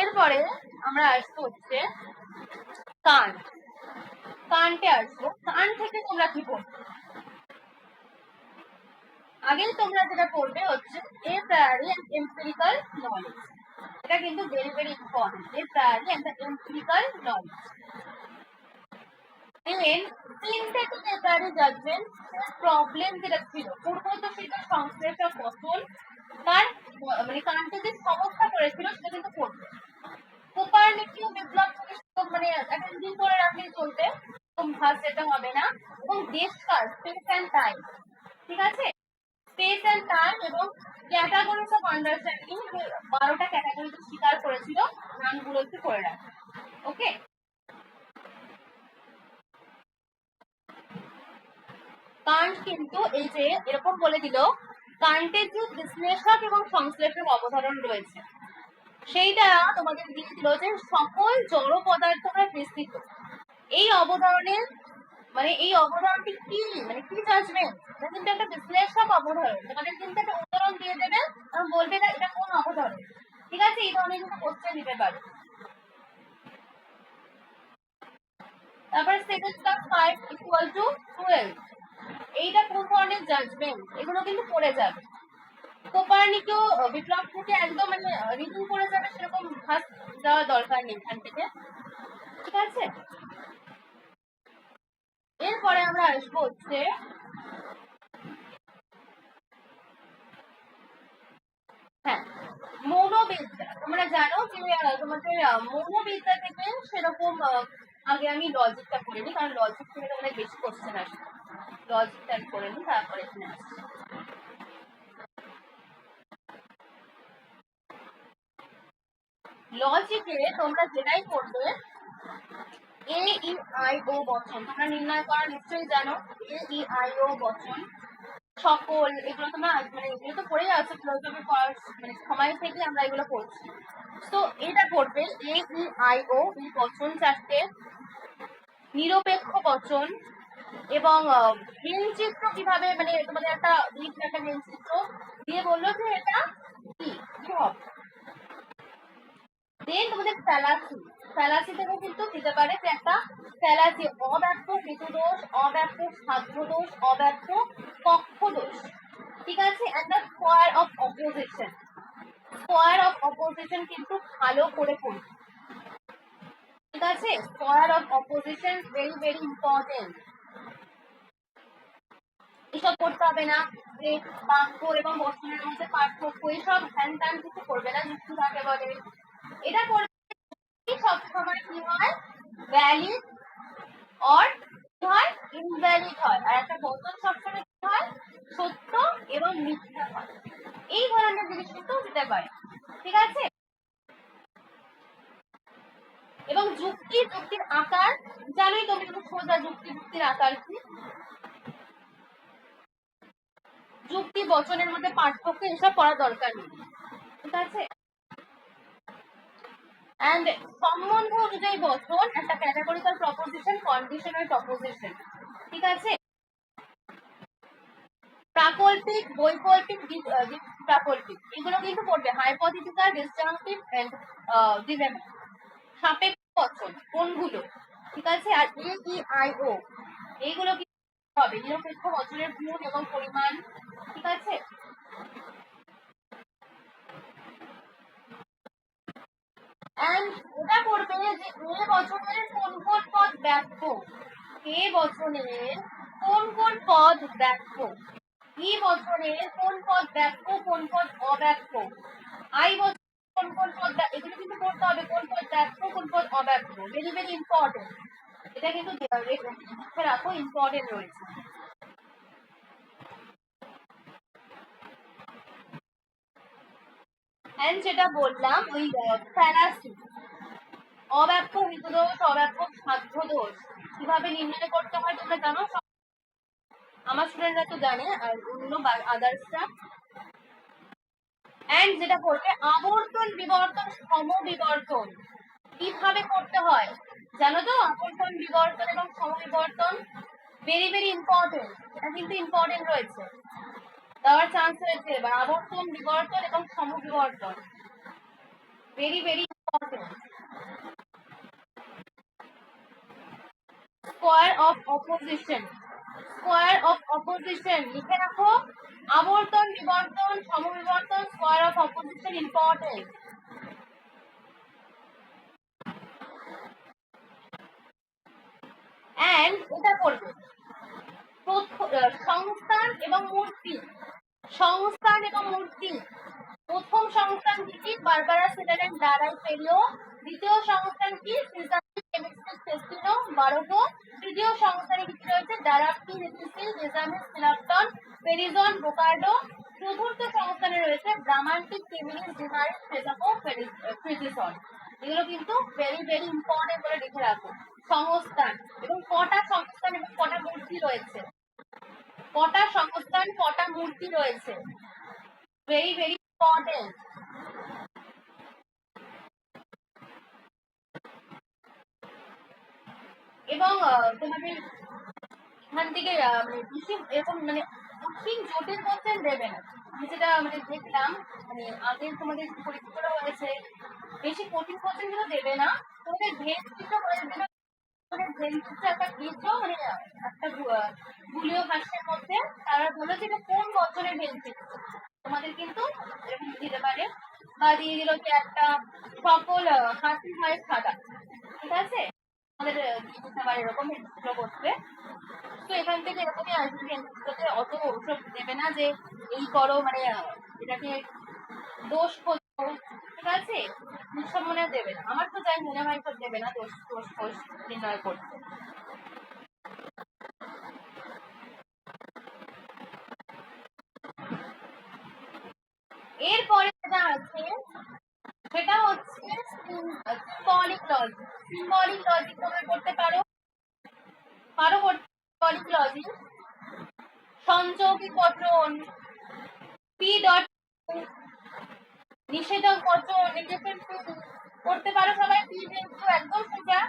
এরপরে আমরা আসবো হচ্ছে কান্ট। কান্টে আসবো। কান্ট থেকে তোমরা কি পড়বে? আগে তোমরা যেটা পড়বে হচ্ছে a priori and empirical knowledge. এটা কিন্তু very very important, a priori and empirical knowledge. Then synthetic a priori judgement, problem যেটা ছিল পূর্বদর্শিত সংশ্লেষক কৌশল, তার মানে কান্টে যে সমস্যা করেছিল সেটা কিন্তু পড়বে। কোপারনিকীয় বিপ্লব মানে একটা রিডিং করে রাখলেই চলবে, ভাস যেতে হবে না। এবং দেশকাল, স্পেস অ্যান্ড টাইম, ঠিক আছে, স্পেস অ্যান্ড টাইম এবং ক্যাটাগরিজ অফ আন্ডারস্ট্যান্ডিং, 12টা ক্যাটাগরি স্বীকার করেছিল, নামগুলো একটু করে রাখবে। ওকে, কান্ট কিন্তু এই যে এরকম বলে দিল, কান্টের যে বিশ্লেষক এবং সংশ্লেষক অবধারণ রয়েছে সেইটা তোমাদের দিয়ে দিল যে সকল জড় পদার্থরা বিস্তৃত। এই অবধারণের মানে এই অবধারণটি কি, মানে কি জাজমেন্ট, এটা কিন্তু একটা বিশ্লেষক অবধারণ। তোমাদের কিন্তু একটা উদাহরণ দিয়ে দেবে এবং বলবে না এটা কোন অবধারণ। ঠিক আছে, এই ধরনের কিন্তু কোশ্চেন দিতে পারে। তারপরে 7+5=12, এইটা কোন ধরনের জাজমেন্ট, এগুলো কিন্তু পড়ে যাবে। কোপারনিকীয় বিপ্লব থেকে একদম মানে রিডিং করে যাবে, সেরকম ভাস যাওয়া দরকার নেই এখান থেকে। ঠিক আছে, এরপরে আমরা আসবো হচ্ছে হ্যাঁ মৌলবিদ্যা। তোমরা জানো যে তোমাদের মৌলবিদ্যা থেকে সেরকম আগে আমি লজিকটা করে নিই, কারণ লজিক থেকে তোমাদের বেশি কোশ্চেন আসবে। লজিকটা আমি করে নিই, তারপরে এখানে আসছি। লজিকে তোমরা যেটাই করবে, এ ই আই ও বচন তোমরা নির্ণয় করা নিশ্চয়ই জানো। এ ই আই ও বচন সকল, এগুলো তোমরা মানে এগুলো তো পড়েই আছো ফিলোসফি পড়ার মানে সময় থেকে আমরা এগুলো পড়ছি। তো এটা করবে এ ই আই ও, এই বচন চারটে, নিরপেক্ষ বচন এবং চিত্র কিভাবে মানে তোমাদের একটা একটা চিত্র দিয়ে বললো যে এটা কি হবে। দেন তোমাদের ফ্যালাসি, ফ্যালাসি থেকে কিন্তু দিতে পারে যে একটা ফ্যালাসি অব্যর্থ হেতু দোষ, অব্যর্থ সাধ্য দোষ, অব্যর্থ পক্ষ দোষ। ঠিক আছে, and the square of opposition, square of opposition কিন্তু ভালো করে পড়বে। ঠিক আছে, square of opposition very very important। এসব করতে হবে না যে বাক্য এবং বচনের মধ্যে পার্থক্য, এসব ধ্যান ধ্যান কিছু করবে না, যুক্তি থাকে বলে এটা করবে। সবসময় কি হয়, ভ্যালিড অর কি হয়, ইনভ্যালিড হয়। আর একটা বচন সবসময় কি হয়, সত্য এবং মিথ্যা হয়। এই ধরনের জিনিস কিন্তু দিতে পারে। ঠিক আছে, এবং যুক্তির আকার জানোই তুমি, কিন্তু সোজা যুক্তির আকার কি, যুক্তি বচনের মধ্যে পার্থক্য, এসব করার দরকার নেই। ঠিক আছে, and সম্বন্ধ অনুযায়ী বচন একটা ক্যাটাগরিক্যাল প্রপোজিশন, কন্ডিশনাল প্রপোজিশন। ঠিক আছে, প্রাকল্পিক, বৈকল্পিক, প্রাকল্পিক, এগুলো কিন্তু পড়বে। হাইপোথেটিক্যাল, ডিসজাংটিভ এন্ড ডিলেমা, সাপেক্ষ বচন কোনগুলো। ঠিক আছে, আর এ ই আই ও এইগুলো কি হবে, নিরপেক্ষ বচনের গুণ এবং পরিমাণ। ঠিক আছে, এন্ড ওটা করবে যে এ বচনের কোন কোন পদ ব্যাখ্য, এ বচনের কোন কোন পদ ব্যাখ্য, ই বচনের কোন পদ ব্যাখ্য, কোন পদ অব্যাখ্য, আই বচনের কোন কোন পদ, এগুলো কিন্তু করতে হবে, কোন পদ ব্যাখ্য, কোন পদ অব্যাখ্য, ভেরি ভেরি ইম্পর্টেন্ট। এটা কিন্তু লিখে রাখো, ইম্পর্টেন্ট রয়েছে। এন্ড যেটা বললাম ওই ফ্যালাসি, অব্যাখ্য হেতুদোষ, অব্যাখ্য সাধ্য দোষ কিভাবে নির্ণয় করতে হয় তোমরা জানো। আমার স্টুডেন্টরা তো জানে, আর অন্য আদার্সরা। এন্ড যেটা করবে আবর্তন বিবর্তন সমবিবর্তন কিভাবে করতে হয় জানো তো? আবর্তন বিবর্তন এবং সমবিবর্তন ভেরি ভেরি ইম্পর্টেন্ট, এটা কিন্তু ইম্পর্টেন্ট রয়েছে, দেওয়ার চান্স রয়েছে এবার। আবর্তন বিবর্তন এবং সমবিবর্তন very very important. Square of opposition, square of opposition লিখে রাখো। আবর্তন বিবর্তন সমবিবর্তন square of opposition important. And এটা করবে সংস্থান এবং মূর্তি, সংস্থান এবং মূর্তি। প্রথম সংস্থান কি? বারবারা সেডারের দ্বারাই পেরিও। দ্বিতীয় সংস্থান কি? বারোটো। তৃতীয় সংস্থানে কি রয়েছে? ডারাপ্টি, রেসিসিল, বেজামিন, সিলাপটন, পেরিজন, বোকার্ডো। চতুর্থ সংস্থানে রয়েছে ব্রাহ্মান্টিক, কেমিনিস, ডিমারিস, ফেজাকো, ফ্রিজিসন। এগুলো কিন্তু ভেরি ভেরি ইম্পর্টেন্ট বলে লিখে রাখো। সংস্থান এবং কটা সংস্থান এবং কটা মূর্তি রয়েছে, কটা সংস্থান কটা মূর্তি রয়েছে, ভেরি ভেরি ইম্পর্টেন্ট। এবং তোমাদের এখান থেকে বেশি এরকম মানে কঠিন জটিল কোশ্চেন দেবে না। আমি যেটা মানে দেখলাম, মানে আগে তোমাদের পরীক্ষাগুলো হয়েছে, বেশি কঠিন কোশ্চেন গুলো দেবে না। তোমাদের ভেন্সিটা হয়েছিল, মানে ভেন্সিটা একটা দিয়েছো, মানে একটা গুলীয় ভাষ্যের মধ্যে তারা বলেছে এটা কোন বছরের ভেন্সিট, তোমাদের কিন্তু এরকম দিতে পারে। বা দিয়ে দিল যে একটা সকল হাসি হয় সাদা, ঠিক আছে? আমাদের দিতে পারে এরকম ভেন্সিগুলো করতে। তো এখান থেকে এরকমই আসবে, ভেন্সিগুলোতে অত ওসব দেবে না যে এই করো, মানে এটাকে দোষ খোঁজো, ঠিক আছে? সব মনে দেবে না, আমার তো যাই মনে হয় সব দেবে না দোষ দোষ খোঁজ নির্ণয় করতে। এরপরে যেটা আছে সেটা হচ্ছে সিম্বলিক লজিক। সিম্বলিক লজিক তোমরা করতে পারো, পারো করতে সিম্বলিক লজিক। সংযোগী গঠন, পি ডট, নিষেধক গঠন, নেগেটিভ করতে পারো সবাই। পি কিন্তু একদম সোজা,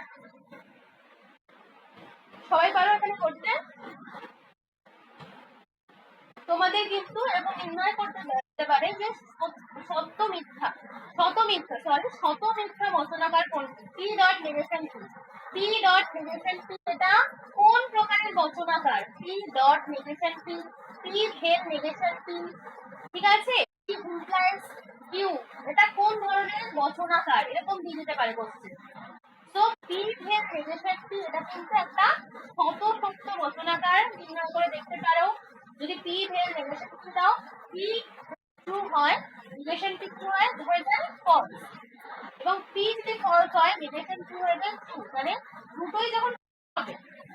সবাই পারো এখানে করতে। তোমাদের কিন্তু এরকম নির্ণয় করতে যেতে পারে যে সত্য মিথ্যা, শত মিথ্যা, সরি শত মিথ্যা বচনাকার কোনটি? P dot negation P, P dot negation P এটা কোন প্রকারের বচনাকার? P dot negation P, P vel negation P, ঠিক আছে? পি ইমপ্লাইজ কিউ, এটা কোন ধরনের বচনাকার? এরকম দিয়ে দিতে পারে কোশ্চেন। তো পি ভেল নেগেশন পি এটা কিন্তু একটা শত সত্য বচনাকার, নির্ণয় করে দেখতে পারো। যদি পি ভেল নেগেশন পি দাও, পি ট্রু হয়, নেগেশন পি ট্রু হয়, হয়ে যায় ফলস। এবং পি যদি ফলস হয়, নেগেশন ট্রু হয়ে যায় ট্রু। মানে দুটোই যখন হবে,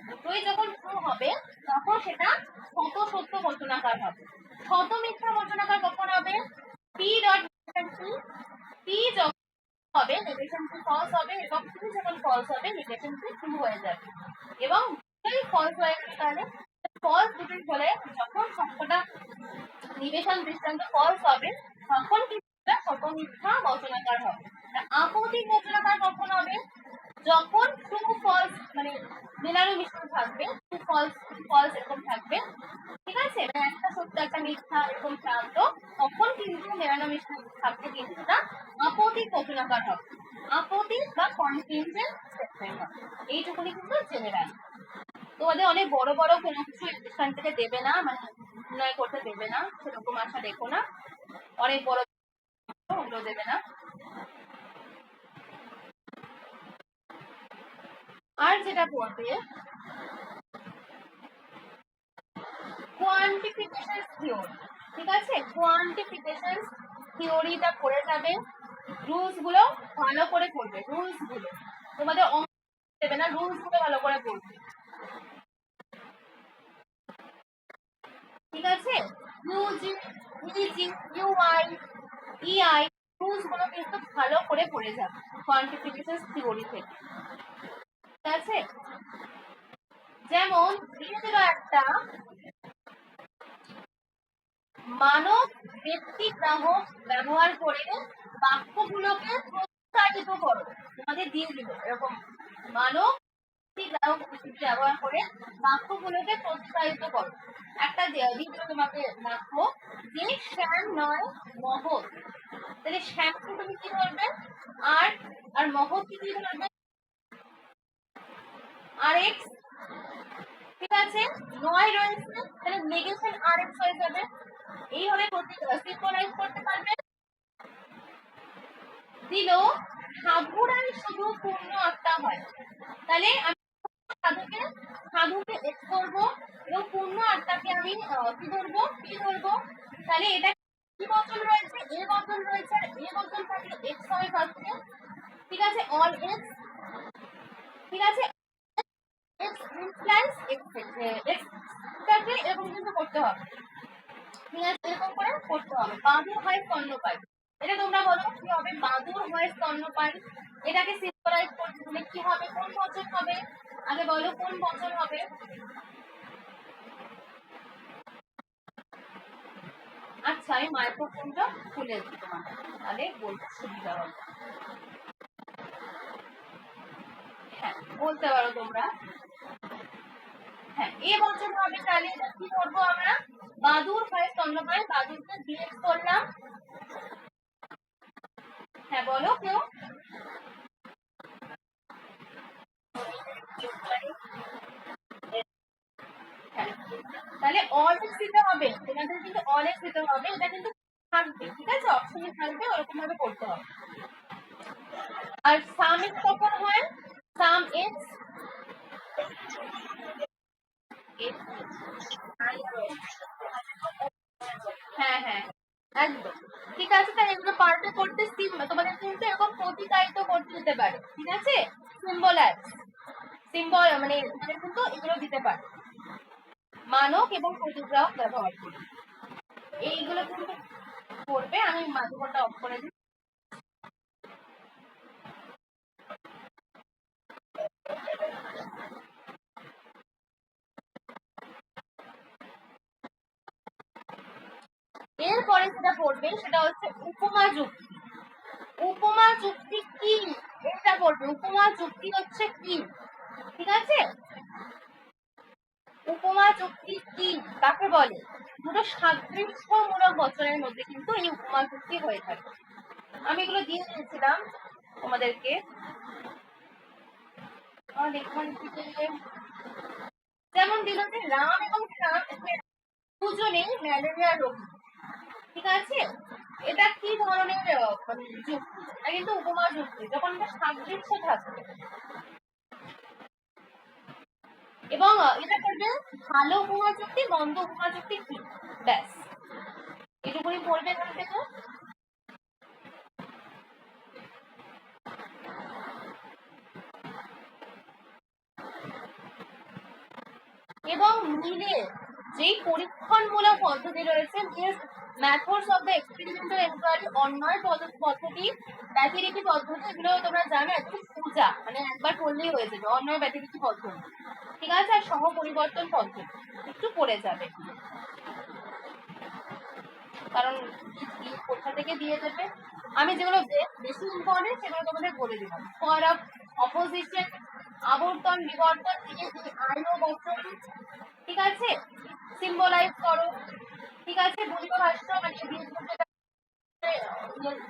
দুটোই যখন ট্রু হবে তখন সেটা শত সত্য বচনাকার হবে। শত মিথ্যা বচনাকার কখন হবে? P dot negation P, P যখন হবে নেগেশন পি ফলস হবে, এবং ট্রু যখন ফলস হবে নেগেশন পি ট্রু হয়ে যাবে। এবং দুটোই ফলস হয়ে গেলে তাহলে ফলস দুটোই হলে যখন সবকটা নিবেশন দৃষ্টান্ত ফলস হবে তখন কিন্তু শত মিথ্যা বচনাকার হবে। আপত্তিক বচনাকার কখন হবে? যখন ট্রু ফলস মানে মেলানো মিশ্রণ থাকবে, ট্রু ফলস ফলস এরকম থাকবে, ঠিক আছে? মানে একটা সত্য একটা মিথ্যা এরকম থাকতো, তখন কিন্তু মেলানো মিশ্রণ থাকবে, কিন্তু সেটা আপত্তিক বচনাকার হবে। আপত্তিক বা কন্টিনজেন্ট স্টেটমেন্ট হবে। এইটুকুনি কিন্তু জেনে রাখবে। তোমাদের অনেক বড় বড় কোনো কিছু এখান থেকে দেবে না, মানে নির্ণয় করতে দেবে না, সেরকম আশা দেখো না। অনেক বড় ওগুলো দেবে না। আর যেটা করবে কোয়ান্টিফিকেশন থিওরি, ঠিক আছে? কোয়ান্টিফিকেশন থিওরিটা করে যাবে। রুলস গুলো ভালো করে করবে, রুলস গুলো তোমাদের অঙ্ক দেবে না, রুলস গুলো ভালো করে করবে, ঠিক আছে? ইউজি, ইজি, ইউআই, ইআই রুলস গুলো কিন্তু ভালো করে পড়ে যাবে কোয়ান্টিফিকেশন থিওরি থেকে, ঠিক আছে? যেমন দিয়ে দিল একটা মানব ব্যক্তি গ্রাহক ব্যবহার করে বাক্যগুলোকে প্রস্তাবিত করো। তোমাদের দিয়ে দিল এরকম মানব ব্যক্তি গ্রাহক ব্যবহার করে বাক্যগুলোকে প্রস্তাবিত করো। একটা দিল তোমাকে বাক্য যে শ্যাম নয় মহৎ। তাহলে শ্যামকে তুমি কি ধরবে? আর আর মহৎকে কি ধরবে? আর এক্স। ঠিক আছে, নয় রয়েছে, তাহলে নেগেশন আর এক্স হয়ে যাবে। এইভাবে সিম্পলাইজ করতে পারবে। দিল সাধুরাই শুধু পূর্ণ আত্মা হয়। তাহলে আমি সাধুকে এক্স করবো এবং পূর্ণ আত্মাকে আমি কি ধরবো? পি ধরবো। তাহলে এটা কি বচন রয়েছে? এ বচন রয়েছে, আর এ বচন থাকলে এক্স হয় ফার্স্টে। ঠিক আছে, অল এক্স। ঠিক আছে, এক্স ইমপ্লাইজ এক্স এক্সটাকে এরকম কিন্তু করতে হবে। ঠিক আছে, এরকম করে করতে হবে। বাদুর হয় স্তন্যপায়ী। এটা তোমরা বলো কি হবে? বাদুর হয় স্তন্যপায়ী। এটাকে সিম্পলাইজ করতে হলে কি হবে? কোন বচন হবে? আগে বলো কোন বচন হবে? আচ্ছা, আমি মাইক্রোফোনটা খুলে দিই তোমাদের, তাহলে বলতে সুবিধা হবে। হ্যাঁ, বলতে পারো তোমরা। হ্যাঁ, এ বচন হবে। তাহলে এটা কি করবো আমরা? বাদুর হয় স্তন্যপায়ী, বাদুরকে দিয়ে করলাম। হ্যাঁ, বলো কেউ। হ্যাঁ, তাহলে অল এক্স দিতে হবে। তোমাদের কিন্তু অল এক্স দিতে হবে। এটা কিন্তু থাকবে, ঠিক আছে, অপশনে থাকবে, ওরকম ভাবে করতে হবে। আর সাম এক্স কখন হয়? সাম এক্স হ্যাঁ হ্যাঁ, একদম ঠিক আছে। তাহলে এগুলো পারবে করতে। তোমাদের কিন্তু এরকম প্রতিকায়িত করতে দিতে পারে, ঠিক আছে, সিম্বলাইজ সিম্বল মানে তোমাদের কিন্তু এগুলো দিতে পারে মানক এবং প্রতিগ্রাহক ব্যবহার করে। এইগুলো কিন্তু করবে। আমি মাধ্যমটা অফ করে দিই। এরপরে যেটা পড়বে সেটা হচ্ছে উপমা যুক্তি। উপমা যুক্তি কি? এটা পড়বে। উপমা যুক্তি হচ্ছে কি? ঠিক আছে, উপমা যুক্তি কি কাকে বলে? দুটো সাদৃশ্যমূলক বচনের মধ্যে কিন্তু এই উপমা যুক্তি হয়ে থাকে। আমি এগুলো দিয়ে দিয়েছিলাম তোমাদেরকে। যেমন দিল যে রাম এবং শ্যাম দুজনেই ম্যালেরিয়া রোগী। ঠিক আছে, এটা কি ধরনের মানে যুক্তি? এটা কিন্তু উপমা যুক্তি, যখন এটা সাদৃশ্য থাকবে। এবং এটা করবে ভালো উপমা যুক্তি, মন্দ উপমা যুক্তি কি, ব্যাস এটুকুনি পড়বে এখান থেকে। এবং মিলে যেই পরীক্ষণমূলক পদ্ধতি রয়েছে, methods of the experimental enquiry, অন্যায় পদ্ধতি, ব্যতিরেকি পদ্ধতি, এগুলো তোমরা জানো একটু পূজা মানে একবার পড়লেই হয়ে যাবে। অন্যায় ব্যতিরেকি পদ্ধতি, ঠিক আছে, আর সহ পরিবর্তন পদ্ধতি একটু পড়ে যাবে, কারণ কোথা থেকে দিয়ে দেবে। আমি যেগুলো বেশি ইম্পর্টেন্ট সেগুলো তোমাদের বলে দিলাম। ফর অফ অপোজিশন, আবর্তন বিবর্তন দিয়ে আইন ও বচন, ঠিক আছে, সিম্বলাইজ করো। ঠিক আছে, বলিব ভাষ্য মানে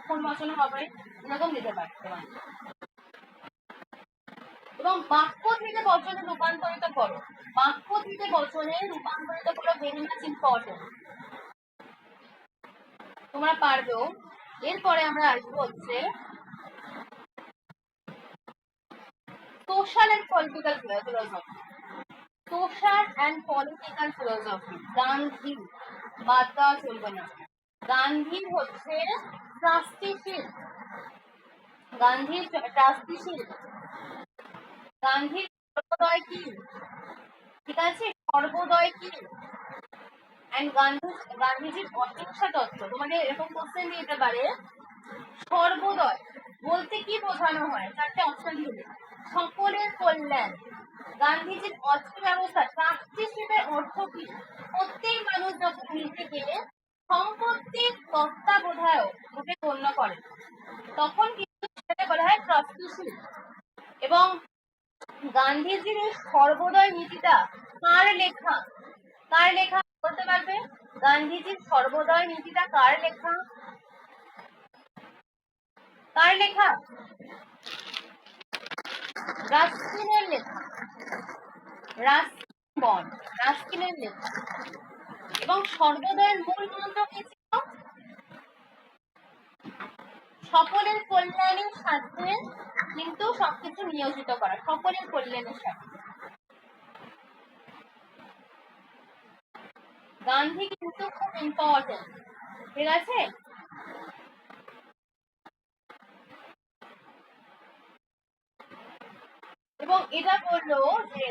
কোন বচন হবে এরকম দিতে পারতে তোমার। এবং বাক্য থেকে বচনে রূপান্তরিত করো। বাক্য থেকে বচনে রূপান্তরিত করো, ভেরি মাচ ইম্পর্টেন্ট, তোমরা পারবেও। এরপরে আমরা আসবো হচ্ছে social and political philosophy. Social and political philosophy, Gandhi বাদ দেওয়া চলবে না। গান্ধী হচ্ছে ট্রাস্টিশীল। গান্ধীর ট্রাস্টিশীল। গান্ধীর সর্বোদয় কি? ঠিক আছে, সর্বোদয় কি? এন্ড গান্ধীজির অহিংসা তত্ত্ব। তোমাদের এরকম কোশ্চেন দিতে পারে, সর্বোদয় বলতে কি বোঝানো হয়? চারটে অপশন দিলে সকলের কল্যাণ। গান্ধীজির অর্থ ব্যবস্থা ট্রাস্টিশিপের অর্থ কি? প্রত্যেক মানুষ যখন নিজেকে সম্পত্তির তত্ত্বাবধায়ক রূপে গণ্য করে, তখন কিন্তু সেটাকে বলা হয় ট্রাস্টিশিপ। এবং গান্ধীজির এই সর্বোদয় নীতিটা কার লেখা? কার লেখা বলতে পারবে? গান্ধীজির সর্বোদয় নীতিটা কার লেখা? কার লেখা? রাস্কিনের লেখা। রাস্কিনের লেখা। এবং সর্বোদয়ের মূল মন্ত্র কি ছিল? সকলের কল্যাণের সাথে কিন্তু সবকিছু নিয়োজিত করা, সকলের কল্যাণের সাথে। গান্ধী কিন্তু খুব ইম্পর্টেন্ট, ঠিক আছে? এবং এটা বললো যে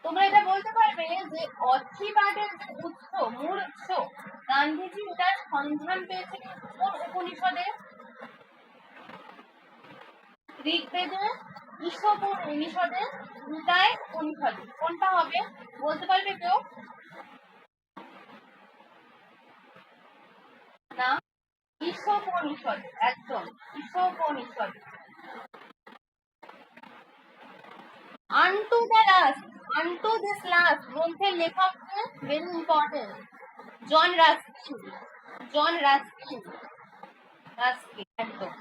তোমরা এটা বলতে পারবে যে অর্থীবাদের যে উৎস, মূল উৎস, গান্ধীজি এটার সন্ধান পেয়েছিলেন কোন উপনিষদে? ঋগ্বেদে, ঈশোপনিষদে, গীতায়, উপনিষদে। কোনটা হবে বলতে পারবে কেউ? না, ঈশোপনিষদ, একদম ঈশোপনিষদ। Unto the last, unto this last গ্রন্থের লেখক কে? Very important, John Ruskin. John Ruskin, Ruskin, একদম।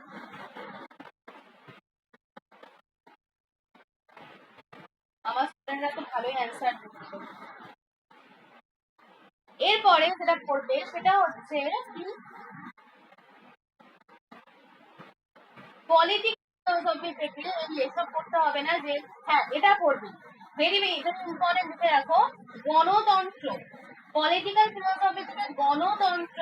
আমার স্টুডেন্টরা তো ভালোই অ্যান্সার দিচ্ছে। এরপরে যেটা করবে সেটা হচ্ছে কি, পলিটিক্যাল এসব করতে হবে না, যে হ্যাঁ এটা করবি, ভেরি ইম্পর্টেন্ট লিখে রাখো, গণতন্ত্র। পলিটিক্যাল ফিলোসফি থেকে গণতন্ত্র,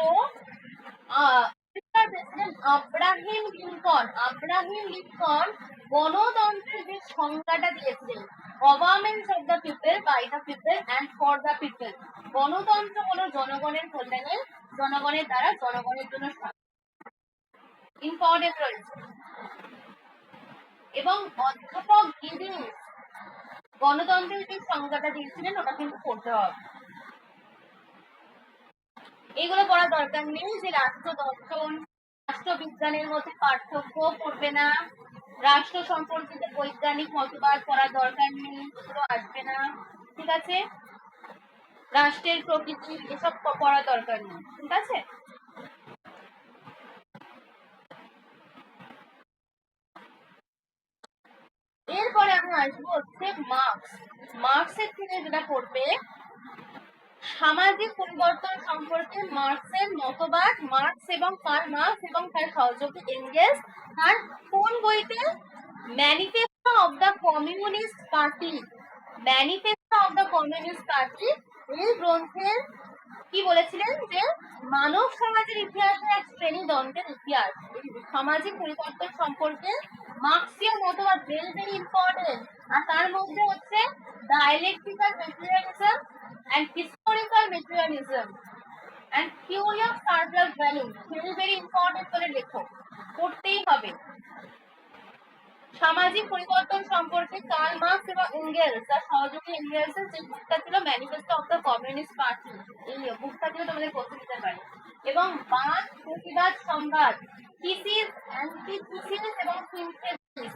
president Abraham Lincoln, Abraham Lincoln গণতন্ত্রের যে সংজ্ঞাটা দিয়েছিলেন, government of the people, by the people and for the people. গণতন্ত্র হলো জনগণের কল্যাণে, জনগণের দ্বারা, জনগণের জন্য ইম্পর্টেন্ট রয়েছে। এবং অধ্যাপক গিরিশ গণতন্ত্রের যে সংজ্ঞাটা দিয়েছিলেন ওটা কিন্তু পড়তে হবে। এগুলো পড়ার দরকার নেই, যে রাষ্ট্র দর্শন, রাষ্ট্রবিজ্ঞানের মধ্যে পার্থক্য পড়বে না, রাষ্ট্র সম্পর্কিত বৈজ্ঞানিক মতবাদ পড়ার দরকার নেই, এগুলো আসবে না, ঠিক আছে? রাষ্ট্রের প্রকৃতি এসব পড়ার দরকার নেই, ঠিক আছে? এরপরে আমি আসবো হচ্ছে মার্কস। মার্কসের থেকে যেটা পড়বে, সামাজিক পরিবর্তন সম্পর্কে মার্কসের মতবাদ, মার্কস এবং কার্ল মার্কস এবং তার সহযোগী এঙ্গেলস, আর কোন বইতে? Manifesto of the communist party. Manifesto of the communist party এই গ্রন্থের কি বলেছিলেন? যে মানব সমাজের ইতিহাসে এক শ্রেণী দ্বন্দ্বের ইতিহাস, সামাজিক পরিবর্তন সম্পর্কে মার্কসীয় মতবাদ ভেরি ভেরি ইম্পর্টেন্ট। আর তার মধ্যে হচ্ছে dialectical materialism and historical materialism and theory of surplus value, very very important করে লেখো, পড়তেই হবে। সামাজিক পরিবর্তন সম্পর্কে কার্ল মার্কস এবং এঙ্গেলস তার সহযোগী এঙ্গেলসের যে বুকটা ছিল manifesto of the communist party, এই বুকটা ছিল তোমাদের কোশ্চেন দিতে পারে। এবং বাদ প্রতিবাদ সংবাদ, থিসিস, অ্যান্টিথিসিস এবং সিনথেসিস,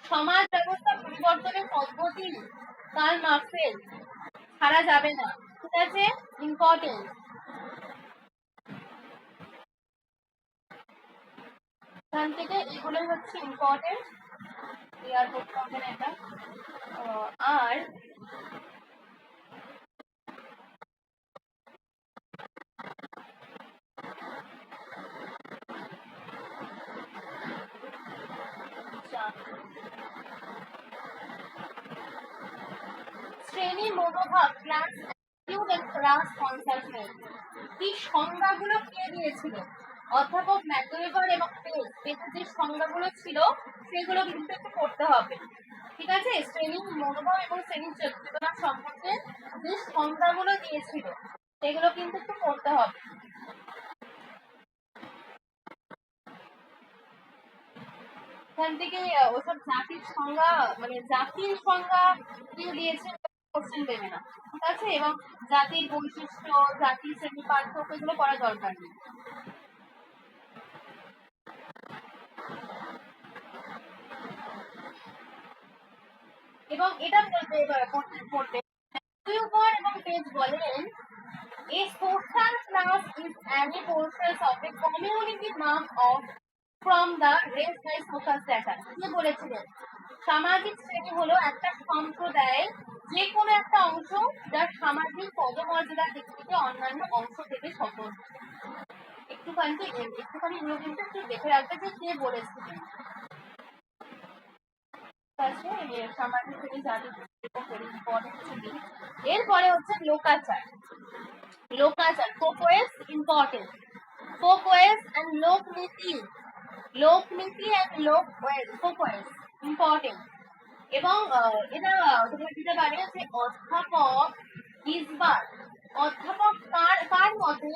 সমাজ ব্যবস্থা পরিবর্তনের পদ্ধতি কার্ল মার্কসের, ছাড়া যাবে না, ঠিক আছে? ইম্পর্টেন্ট। এখান থেকে এগুলোই হচ্ছে ইম্পর্টেন্ট, ক্লিয়ার করতে হবে না এটা। আর শ্রেণী মনোভাব, class attitude and class consciousness, এই সংজ্ঞাগুলো কে দিয়েছিলেন? অধ্যাপক ম্যাকগ্রেগর এবং পেজ যে সংজ্ঞাগুলো ছিল সেগুলো কিন্তু একটু পড়তে হবে, ঠিক আছে? শ্রেণী মনোভাব এবং শ্রেণী চেতনা সম্পর্কে যে সংজ্ঞাগুলো দিয়েছিল সেগুলো কিন্তু একটু পড়তে হবে। এখান থেকে ওসব জাতির সংজ্ঞা, মানে জাতির সংজ্ঞা কেউ দিয়েছে কোশ্চেন দেবে না, ঠিক আছে? এবং জাতির বৈশিষ্ট্য, জাতি শ্রেণী পার্থক্য এগুলো পড়ার দরকার নেই। এবং এটা বলতে পড়তে এবং পেজ বলেন a social class is any portion of a community marked off from the race by social status। কি বলেছিলেন? সামাজিক শ্রেণী হলো একটা সম্প্রদায়ের যে কোনো একটা অংশ যার সামাজিক পদমর্যাদার দিক থেকে অন্যান্য অংশ থেকে স্বতন্ত্র। একটুখানি এগুলো কিন্তু একটু দেখে রাখবে যে কে বলেছিলেন। সামাজিক শ্রেণী জাতি এরপরে হচ্ছে লোকাচার। লোকাচার ফোকওয়েস ইম্পর্টেন্ট, ফোকওয়েস এন্ড লোকনীতি, লোকনীতি এন্ড ফোকওয়েস ইম্পর্টেন্ট। এবং এটা তোমরা দিতে পারে যে অধ্যাপক গিজবার, অধ্যাপক কার মতে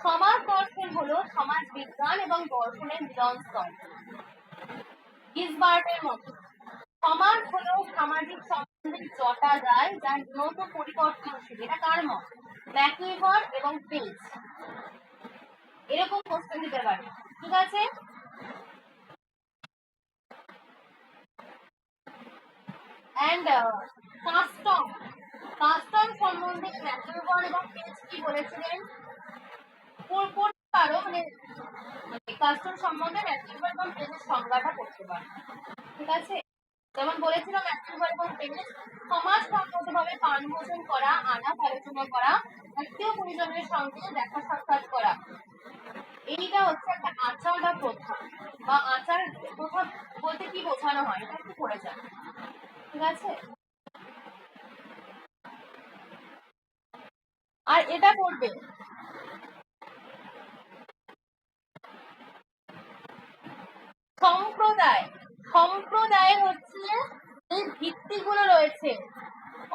সমাজ দর্শন হলো সমাজ বিজ্ঞান এবং দর্শনের মিলনস্থল। গিজবার্টের মতে সমাজ হলো সামাজিক সম্বন্ধের জটাজাল যার নিয়ত পরিবর্তনশীল। এটা কার মত? ম্যাকইভার এবং পেজ। এরকম কোশ্চেন দিতে পারে, ঠিক আছে? এন্ড কাস্টম, কাস্টম সম্বন্ধে ম্যাকইভার এবং পেজ কি বলেছিলেন? পড়তে পারো, মানে কাস্টম সম্বন্ধে ম্যাকইভার এবং পেজের সংজ্ঞাটা করতে পারো, ঠিক আছে? যেমন বলেছিলাম ম্যাকইভার এবং পেজ সমাজ সম্মতভাবে পানভোজন করা, আলাপ আলোচনা করা, আত্মীয় পরিজনের সঙ্গে দেখা সাক্ষাৎ করা, এইটা হচ্ছে একটা আচার বা প্রথা। বা আচার প্রথা বলতে কি বোঝানো হয় এটা একটু পড়ে যান, ঠিক আছে? আর এটা করবে সম্প্রদায়। সম্প্রদায় হচ্ছে এই ভিত্তিগুলো রয়েছে।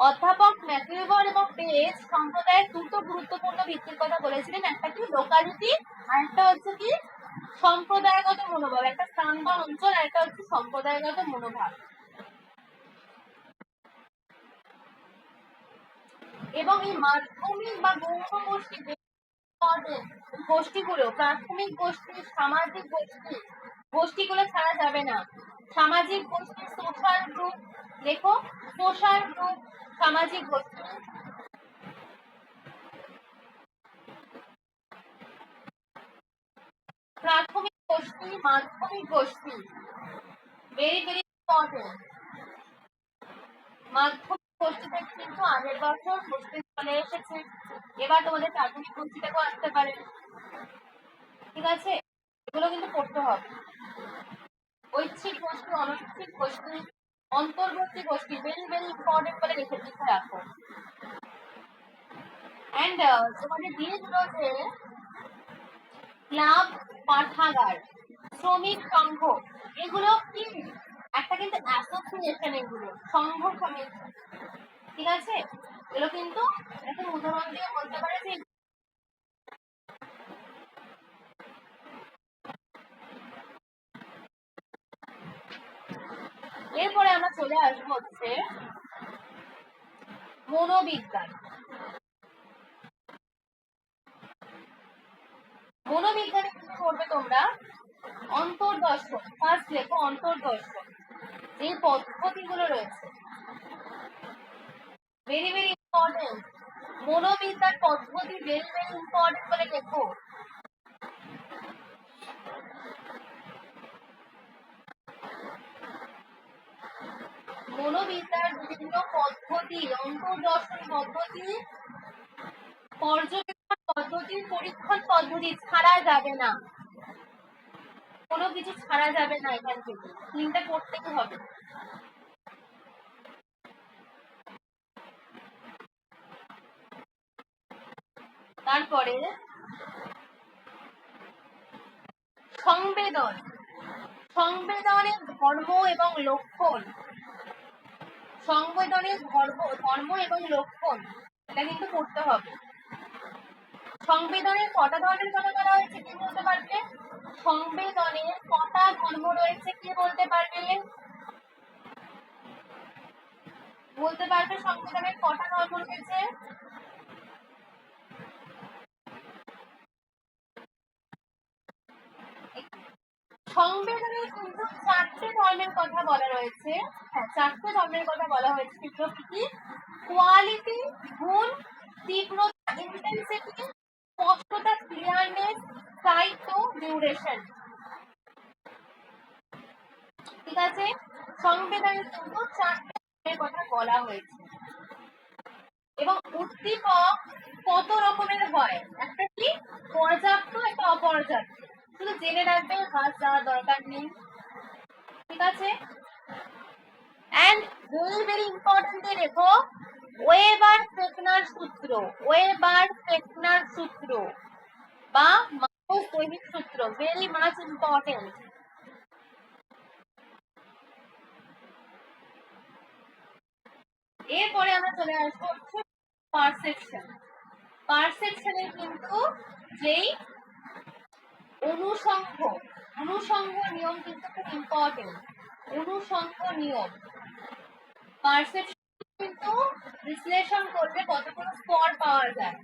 অধ্যাপক ম্যাকইভার এবং পেজ সম্প্রদায়ের দুটো গুরুত্বপূর্ণ ভিত্তির কথা বলেছিলেন, একটা কি লোকালিটি আর একটা হচ্ছে কি সম্প্রদায়গত মনোভাব। একটা স্থান বা অঞ্চল আর একটা হচ্ছে সম্প্রদায়গত মনোভাব। এবং এই মাধ্যমিক বা গৌণ গোষ্ঠী গোষ্ঠীগুলো, প্রাথমিক গোষ্ঠী, সামাজিক গোষ্ঠী, গোষ্ঠীগুলো ছাড়া যাবে না। সামাজিক গোষ্ঠী, সোশ্যাল গ্রুপ, দেখো সোশ্যাল গ্রুপ, সামাজিক গোষ্ঠী, প্রাথমিক গোষ্ঠী, মাধ্যমিক গোষ্ঠী, ভেরি ভেরি ইম্পর্টেন্ট। মাধ্যমিক গোষ্ঠী থেকে কিন্তু আগের বছর গোষ্ঠী চলে এসেছে, এবার তোমাদের প্রাথমিক গোষ্ঠী থেকেও আসতে পারে, ঠিক আছে? এগুলো কিন্তু পড়তে হবে। ঐচ্ছিক গোষ্ঠী, অনৈচ্ছিক গোষ্ঠী, অন্তর্বর্তী গোষ্ঠী, ভেরি ভেরি ইম্পর্টেন্ট বলে লিখে রাখো। এন্ড তোমাদের দিয়ে দিল যে ক্লাব, পাঠাগার, শ্রমিক সংঘ, এগুলো কি একটা কিন্তু অ্যাসোসিয়েশন, এগুলো সংঘ সমিতি, ঠিক আছে? এগুলো কিন্তু একটা উদাহরণ দিয়ে বলতে পারে যে এরপরে আমরা চলে আসবো হচ্ছে মনোবিজ্ঞান। মনোবিজ্ঞানে কি করবে তোমরা? অন্তর্দর্শন, ফার্স্ট লেখো অন্তর্দর্শন। এই পদ্ধতিগুলো রয়েছে ভেরি ভেরি ইম্পর্টেন্ট। মনোবিজ্ঞান পদ্ধতি ভেরি ভেরি ইম্পর্টেন্ট বলে লেখো। মনোবিদ্যার বিভিন্ন পদ্ধতি, অন্তর্দর্শন পদ্ধতি, পর্যবেক্ষণ পদ্ধতি, পরীক্ষণ পদ্ধতি ছাড়া যাবে না, কোনো কিছু ছাড়া যাবে না। এখান থেকে তিনটা করতেই হবে। তারপরে সংবেদন, সংবেদনের ধর্ম এবং লক্ষণ, সংবেদনের ধর্ম এবং লক্ষণ, এটা কিন্তু করতে হবে। সংবেদনের কটা ধর্মের কথা বলা হয়েছে কি বলতে পারবে? সংবেদনের কটা ধর্ম রয়েছে কি বলতে পারবে? বলতে পারবে সংবিধানের কটা ধর্ম রয়েছে? সংবিধানে কিন্তু 4টে ধর্মের কথা বলা রয়েছে। হ্যাঁ, 4টে ধর্মের কথা বলা হয়েছে। সেগুলো কি? কোয়ালিটি, গুণ, তীব্রতা, ইন্টেন্সিটি, স্পষ্টতা, ক্লিয়ারনেস, স্থায়িত্ব, ডিউরেশন। ঠিক আছে, সংবিধানে কিন্তু 4টে ধর্মের কথা বলা হয়েছে। এবং উদ্দীপক কত রকমের হয়? একটা কি পর্যাপ্ত, একটা অপর্যাপ্ত। শুধু জেনে রাখবে, হাত যাওয়ার দরকার নেই। ঠিক আছে, এন্ড ভেরি ভেরি ইম্পর্টেন্ট রেখো ওয়েবার-ফেকনার সূত্র। ওয়েবার-ফেকনার সূত্র বা মার্কস-দৈহিক সূত্র, ভেরি মাচ ইম্পর্টেন্ট। এরপরে আমরা চলে আসবো পারসেপশন। পারসেপশনের কিন্তু যেই অনুষঙ্গ নিয়ম কিন্তু খুব ইম্পর্টেন্ট। অনুষঙ্গ নিয়ম, পারসেপশন কিন্তু বিশ্লেষণ করবে কতগুলো স্তর পাওয়া যায়,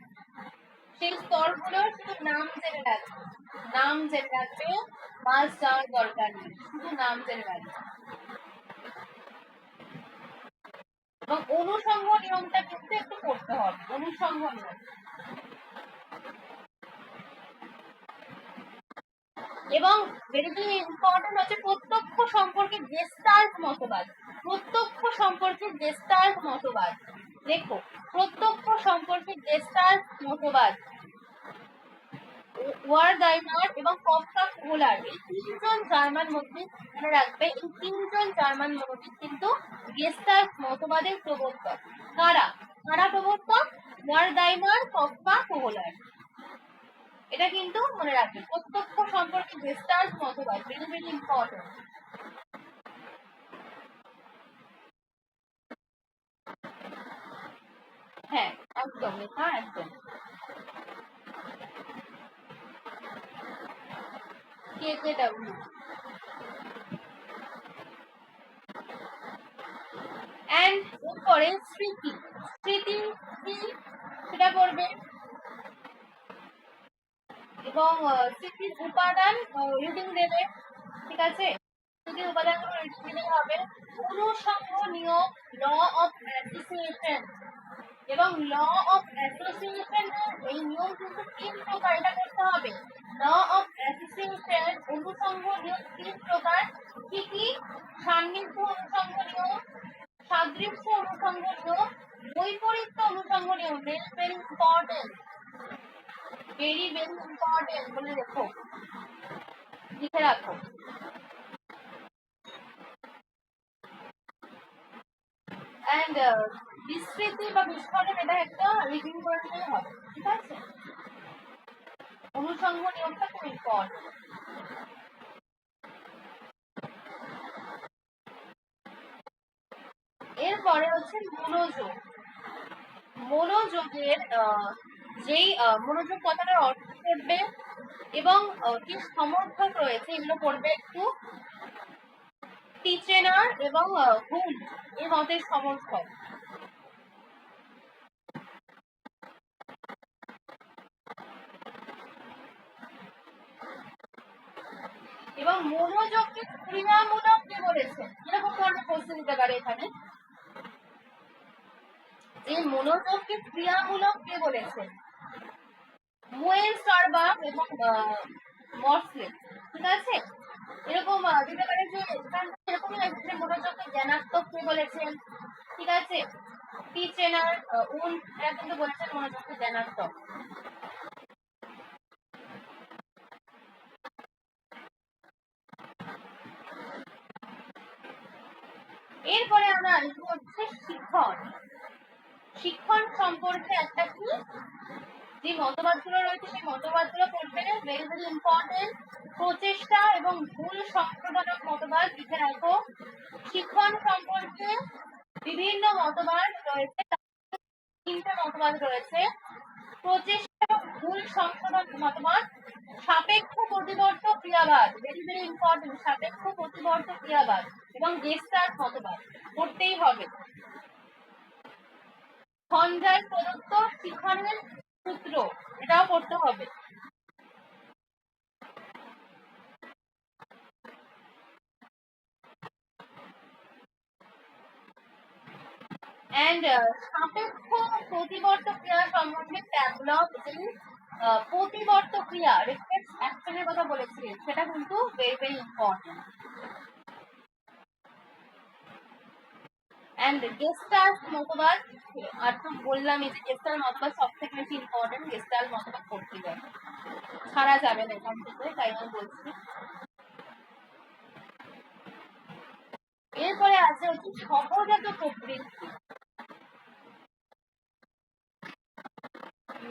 সেই স্তরগুলোর শুধু নাম জেনে রাখবে। নাম জেনে রাখবে, মাস যাওয়ার দরকার নেই, শুধু নাম জেনে রাখবে। এবং অনুষঙ্গ নিয়মটা কিন্তু একটু পড়তে হবে। অনুষঙ্গ নিয়ম এবং ভেরি ভেরি ইম্পর্টেন্ট হচ্ছে প্রত্যক্ষ সম্পর্কে গেস্টাল্ট মতবাদ। প্রত্যক্ষ সম্পর্কে গেস্টাল্ট মতবাদ, দেখো প্রত্যক্ষ সম্পর্কে গেস্টাল্ট মতবাদ ওয়ার্ডাইমার এবং কফকা-কোহলার, এই তিনজন জার্মান মতবিদ মনে রাখবে। এই তিনজন জার্মান মতবিদ কিন্তু গেস্টাল্ট মতবাদের প্রবর্তক। কারা কারা প্রবর্তক? ওয়ার্ডাইমার, কফকা-কোহলার। এটা কিন্তু মনে রাখবে, প্রত্যক্ষ সম্পর্কে গেস্টাল্ট মতবাদ, ভেরি ভেরি ইম্পর্টেন্ট। হ্যাঁ, একদম লেখা, একদম। KKW। এন্ড এরপরে স্মৃতি। স্মৃতি কি সেটা পড়বে, এবং স্মৃতির উপাদান রিডিং দেবে। ঠিক আছে, স্মৃতির উপাদানগুলো রিডিং দিলেই হবে। অনুষঙ্গ নিয়ম, ল অফ অ্যাসোসিয়েশন, এবং ল অফ অ্যাসোসিয়েশন এই নিয়ম কিন্তু 3 প্রকার, এটা করতে হবে। ল অফ অ্যাসোসিয়েশন অনুষঙ্গ নিয়ম 3 প্রকার। কি কি? সান্নিধ্য অনুষঙ্গ নিয়ম, সাদৃশ্য অনুষঙ্গ নিয়ম, বৈপরীত্য অনুষঙ্গ নিয়ম। Very very important, very very important বলে দেখো, লিখে রাখো। এন্ড বিস্মৃতি বা বিস্ফোরণ, এটা একটা রিডিং করে নিলেই হবে। ঠিক আছে, অনুষঙ্গ নিয়মটা খুব ইম্পর্টেন্ট। এরপরে হচ্ছে মনোযোগ। মনোযোগের যেই মনোযোগ কথাটার অর্থ পড়বে এবং কি সমর্থক রয়েছে এগুলো পড়বে একটু। টিচেনার এবং হুম এই মতের সমর্থক। এবং মনোযোগকে ক্রিয়ামূলক কে বলেছে? এরকম ধরনের প্রশ্ন দিতে পারে এখানে। এই মনোযোগকে ক্রিয়ামূলক কে বলেছে? মুয়েনস্টারবার্গ এবং মর্সলে। ঠিক আছে, এরকম দিতে পারে যে এরকমই লাগছে, মনোযোগকে জ্ঞানাত্মক কে বলেছেন? ঠিক আছে, টিচেনার, উন এরা কিন্তু বলেছেন মনোযোগকে জ্ঞানাত্মক। এরপরে আমরা আসবো হচ্ছে শিক্ষণ। শিক্ষণ সম্পর্কে একটা কি যে মতবাদগুলো রয়েছে সেই মতবাদগুলো পড়বে, ভেরি ভেরি ইম্পর্টেন্ট। প্রচেষ্টা এবং ভুল সংশোধনক মতবাদ লিখে রাখো। শিক্ষণ সম্পর্কে বিভিন্ন মতবাদ রয়েছে, 3টে মতবাদ রয়েছে। প্রচেষ্টা এবং ভুল সংশোধন মতবাদ, সাপেক্ষ প্রতিবর্ত ক্রিয়াবাদ, ভেরি ভেরি ইম্পর্টেন্ট, সাপেক্ষ প্রতিবর্ত ক্রিয়াবাদ, এবং গেস্টাল্ট মতবাদ পড়তেই হবে। সঞ্জয় প্রদত্ত শিখনের সূত্র, এটাও পড়তে হবে। and সাপেক্ষ প্রতিবর্ত ক্রিয়া সম্বন্ধে ট্যাবলগ এই প্রতিবর্ত ক্রিয়া রিফ্লেক্স অ্যাকশনের কথা বলেছিলেন, সেটা কিন্তু very very important. and gestalt মতবাদ, আর তো বললামই যে গেস্টাল্ট মতবাদ সব থেকে বেশি ইম্পর্টেন্ট, গেস্টাল্ট মতবাদ পড়তে যায়, ছাড়া যাবে না এখান থেকে, তাই আমি বলছি। এরপরে আছে হচ্ছে সহজাত প্রবৃত্তি।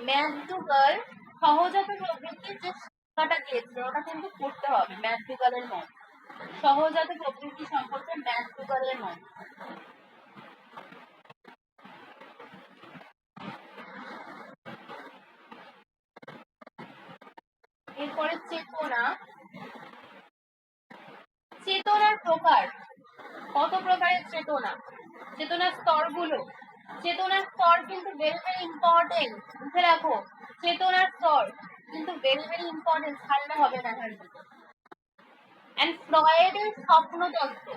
ম্যাকডুগাল সহজাত প্রবৃত্তির যে সংজ্ঞাটা দিয়েছিল ওটা কিন্তু পড়তে হবে, ম্যাকডুগালের মত, সহজাত প্রবৃত্তি সম্পর্কে ম্যাকডুগালের মত। এরপরে চেতনা, চেতনার প্রকার, কত প্রকারের চেতনা, চেতনার স্তরগুলো, চেতনার স্তর কিন্তু ভেরি ভেরি ইম্পর্টেন্ট, বুঝে রাখো, চেতনার স্তর কিন্তু ভেরি ভেরি ইম্পর্টেন্ট, ছাড়লে হবে না এখান থেকে। এন্ড ফ্রয়েডের স্বপ্নতত্ত্ব,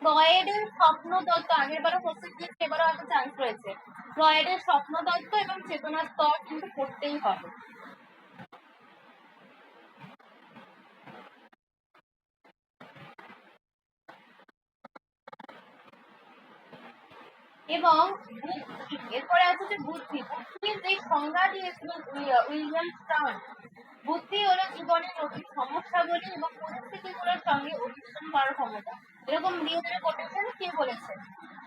ফ্রয়েডের স্বপ্নতত্ত্ব আগের বারও কোশ্চেন দিয়েছে, এবারও একটা চান্স রয়েছে, ফ্রয়েডের স্বপ্নতত্ত্ব এবং চেতনার স্তর কিন্তু পড়তেই হবে। এবং এরপরে আছে যে বুদ্ধি, বুদ্ধির যে সংজ্ঞা দিয়েছিল উইলিয়াম স্টার্ন, বুদ্ধি হলো জীবনের জটিল সমস্যাগুলি এবং পরিস্থিতিগুলোর সঙ্গে অভিযোজন করার ক্ষমতা। এরকম দিয়ে দেবে কোটেশন, কে বলেছে,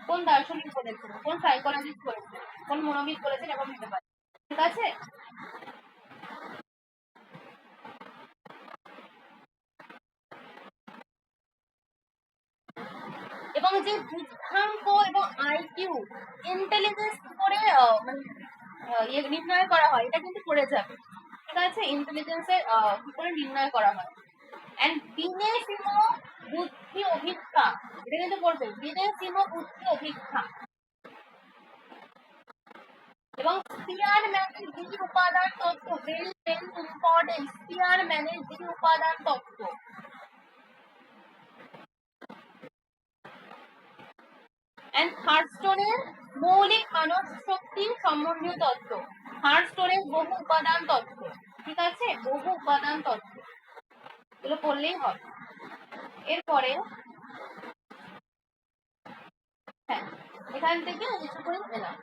কোন দার্শনিক বলেছেন, কোন সাইকোলজিস্ট বলেছেন, কোন মনোবিদ বলেছেন, এরকম দিতে পারে, ঠিক আছে। এবং যে বুদ্ধাঙ্ক এবং আইকিউ ইন্টেলিজেন্স করে নির্ণয় করা হয়, এটা কিন্তু পড়ে যাবে, ঠিক আছে, ইন্টেলিজেন্সের কি করে নির্ণয় করা হয়। এন্ড বিনেসিম বুদ্ধি অভিক্ষা, এটা কিন্তু পড়বে, বিনেসিম বুদ্ধি অভিক্ষা। এবং স্পিয়ারম্যানের দ্বি উপাদান তত্ত্ব, ভেরি ভেরি ইম্পর্টেন্ট, স্পিয়ারম্যানের দ্বি উপাদান তত্ত্ব। এন্ড থার্ডস্টোনের মৌলিক মানব শক্তি সম্বন্ধীয় তত্ত্ব, থার্ডস্টোনের বহু উপাদান তত্ত্ব, ঠিক আছে, বহু উপাদান তত্ত্ব, এগুলো পড়লেই হবে। এরপরে হ্যাঁ, এখান থেকে কিছু করে এলাম,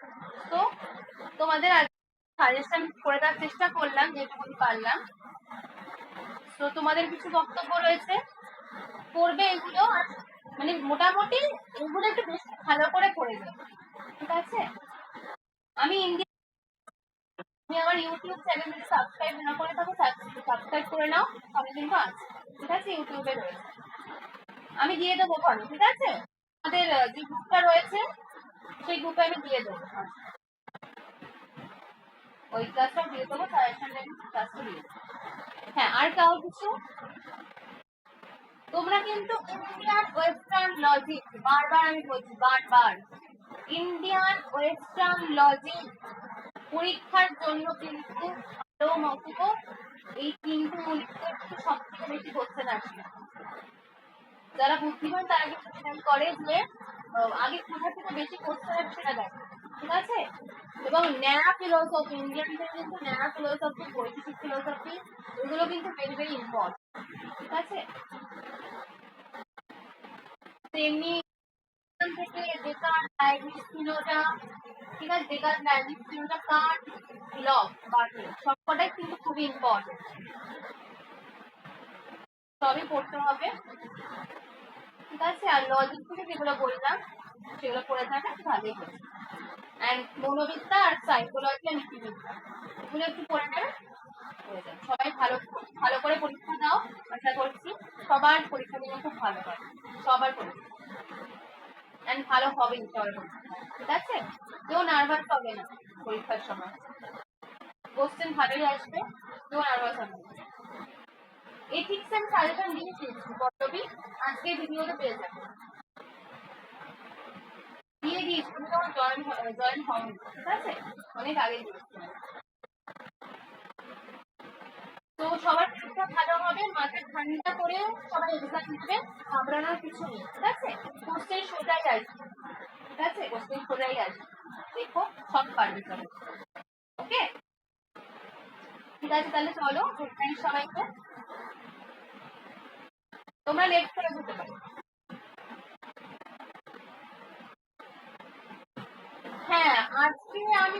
তো তোমাদের সাজেশন করে দেওয়ার চেষ্টা করলাম যেটুকু পারলাম। তো তোমাদের কিছু বক্তব্য রয়েছে, করবে এগুলো, আর মানে মোটামুটি এগুলো একটু বেশি ভালো করে করে দেবে, ঠিক আছে। আমি তুমি আমার ইউটিউব চ্যানেল যদি সাবস্ক্রাইব না করে থাকো, সাবস্ক্রাইব করে নাও, আমি কিন্তু আছি, ঠিক আছে, ইউটিউবে রয়েছে, আমি দিয়ে দেবো ওখানে, ঠিক আছে, আমাদের যে গ্রুপটা রয়েছে সেই গ্রুপে আমি দিয়ে দেবো, ওই ক্লাসটা দিয়ে দেবো, সাজেশন ক্লাসটা দিয়ে দেবো। হ্যাঁ, আর কাউ কিছু, তোমরা কিন্তু ইন্ডিয়ান ওয়েস্টার্ন লজিক, বারবার আমি বলছি, বারবার ইন্ডিয়ান ওয়েস্টার্ন লজিক পরীক্ষার জন্য কিন্তু ভালো মতো এই তিনটে মূল্যে সব থেকে বেশি কোশ্চেন আসে। যারা বুদ্ধিমান তারা কিন্তু খেয়াল করে যে আগে কোথা থেকে বেশি কোশ্চেন আসে সেটা দেখে, ঠিক আছে। এবং ন্যায়া ফিলোসফি, ইন্ডিয়ানদের কিন্তু ন্যায়া ফিলোসফি, পলিটিক্যাল ফিলোসফি, এগুলো কিন্তু ভেরি ভেরি ইম্পর্টেন্ট, ঠিক আছে। তেমনি থেকে ডেকার্ট, লাইবনিজ, স্পিনোজা, ঠিক আছে, Descartes, Leibniz, Spinoza, Kant, Locke, Bartlett, সবকটাই কিন্তু খুবই ইম্পর্টেন্ট, সবই পড়তে হবে, ঠিক আছে। আর লজিক থেকে যেগুলো বললাম সেগুলো পড়ে থাকা ভালোই হবে। অ্যান্ড মনোবিদ্যা আর সাইকোলজি আর নীতিবিদ্যা এগুলো একটু পড়ে নেবে, হয়ে যাবে। সবাই ভালো ভালো করে পরীক্ষা দাও, আশা করছি সবার পরীক্ষা দিলে খুব ভালো হয়, সবার পরীক্ষা, অ্যান্ড ভালো হবে সবার পরীক্ষা, ঠিক আছে। কেউ নার্ভাস হবে না পরীক্ষার সময়, কোশ্চেন ভালোই আসবে, কেউ নার্ভাস হবে না। এথিক্স এন্ড সাজেশন দিয়েছি পল্লবী, আজকে ভিডিওতে পেয়ে যাবে। দিয়ে দিয়েছি, তুমি যখন জয়েন হও, ঠিক আছে, অনেক আগে দিয়েছি। তো সবার ঠিকঠাক ভালো হবে, মাথা ঠান্ডা করে সবাই এক্সাম দিবে, ঘাবড়ানোর কিছু নেই, ঠিক আছে। কোশ্চেন সোজাই আসবে, ঠিক আছে, কোশ্চেন সোজাই আসবে, দেখো সব পারবে সবাই। ওকে, ঠিক আছে, তাহলে চলো, গুড নাইট সবাইকে। তোমরা লেট করে যেতে পারো। হ্যাঁ, আজকে আমি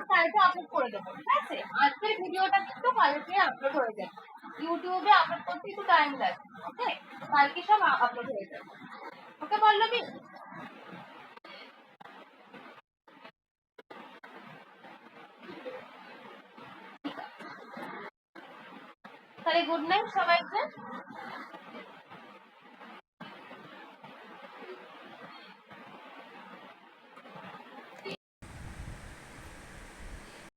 কালকে আপলোড করে দেবো, ঠিক আছে। আজকের ভিডিওটা কিন্তু কালকে আপলোড হয়ে যাবে, ইউটিউবে আপলোড করতে একটু টাইম লাগবে। ওকে, কালকে সব আপলোড হয়ে যাবে। ওকে পল্লবী, তাহলে গুড নাইট সবাইকে।